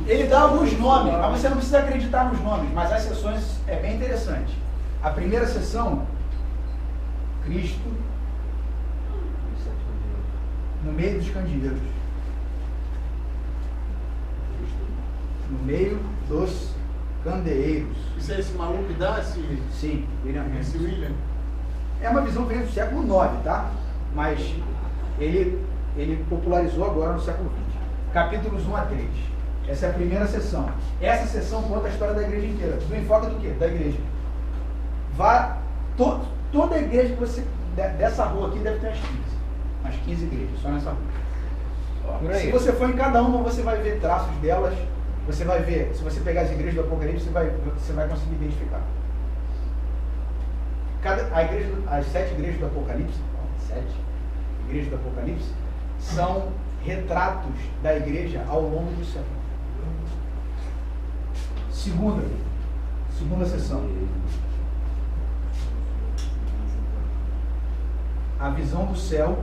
A: Ele dá alguns nomes, mas você não precisa acreditar nos nomes, mas as sessões é bem interessante. A primeira sessão, Cristo no meio dos candeeiros. No meio dos candeeiros.
B: Isso é esse maluco que dá?
A: Sim, William Hendricks.
B: Esse William?
A: É uma visão que vem do século IX, tá? Mas ele popularizou agora no século XX. Capítulos 1 a 3. Essa é a primeira sessão. Essa sessão conta a história da igreja inteira. Do enfoque do quê? Da igreja. Toda a igreja que você... Dessa rua aqui deve ter umas 15 igrejas, só nessa rua. Se você for em cada uma, você vai ver traços delas. Você vai ver, se você pegar as igrejas do Apocalipse, você vai conseguir identificar. As 7 igrejas do Apocalipse, 7 igrejas do Apocalipse, são retratos da igreja ao longo do século. Segunda sessão. A visão do céu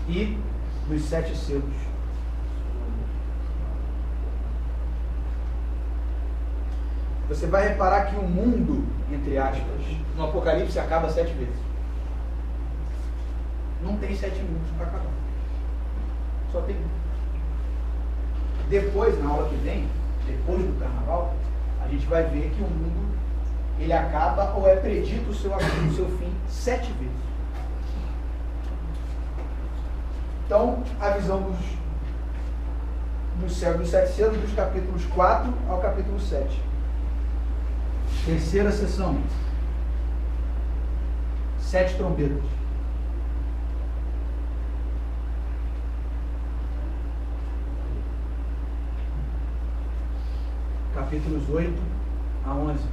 A: e dos 7 selos. Você vai reparar que o mundo, entre aspas, no Apocalipse acaba 7 vezes. Não tem 7 mundos para acabar. Só tem um. Depois, na aula que vem, depois do carnaval, a gente vai ver que o mundo, ele acaba ou é predito o seu fim 7 vezes. Então, a visão do céu dos 7 selos, dos capítulos 4 ao capítulo 7. Terceira sessão. 7 trombetas. Capítulos 8 a 11.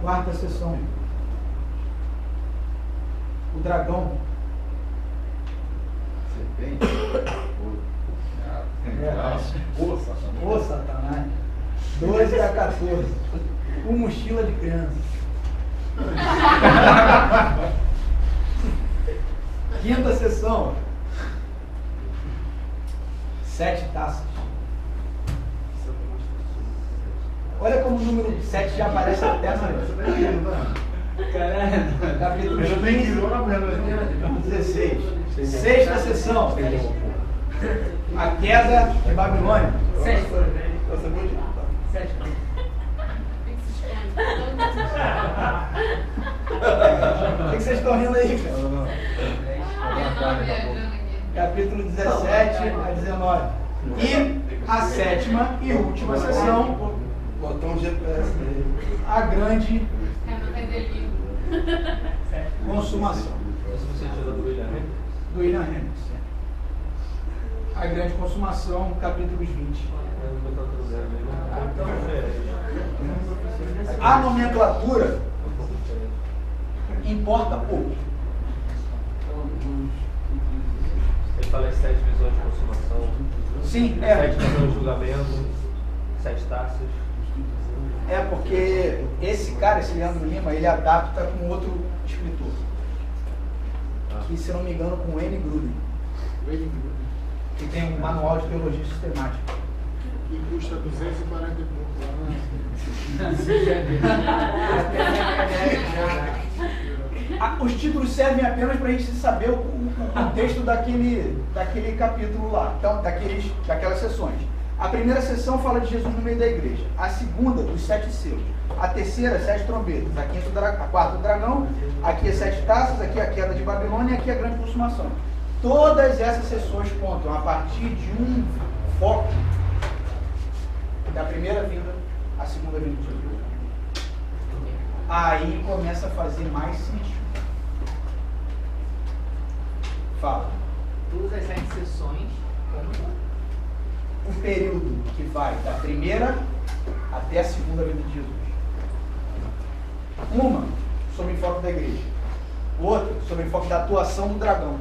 A: Quarta sessão. O dragão. Serpente. Ô Satanás. 12 a 14. Com mochila de criança. Quinta sessão. 7 taças. Olha como o número 7 já aparece até na capítulo 16. Sexta sessão. A queda de Babilônia.
H: 7.
A: O que vocês estão rindo aí, cara? Capítulo 17 a 19. E a sétima e última sessão.
F: Botar um GPS nele.
A: A grande consumação. Do William Hendricks. A grande consumação, capítulos 20. A nomenclatura importa pouco.
F: fala as 7 visões de consumação.
A: Sim,
F: 7 visões de julgamento, 7 taças.
A: É porque esse cara, esse Leandro Lima, ele adapta com outro escritor. Que, se não me engano, com N. Gruden. Que tem um manual de teologia sistemática.
B: E custa 240 e pouco.
A: Os títulos servem apenas para a gente saber o contexto daquele capítulo lá, então, daquelas sessões. A primeira sessão fala de Jesus no meio da igreja, a segunda, dos 7 selos, a terceira, 7 trombetas, a quarta, o dragão, aqui é 7 taças, aqui é a queda de Babilônia e aqui é a grande consumação. Todas essas sessões contam a partir de um foco da primeira vinda à segunda vinda de Jesus. Aí começa a fazer mais sentido. Fala.
H: Todas as 7 sessões,
A: Um período que vai da primeira até a segunda vinda de Jesus. Uma sob o enfoque da igreja. Outra sob o enfoque da atuação do dragão.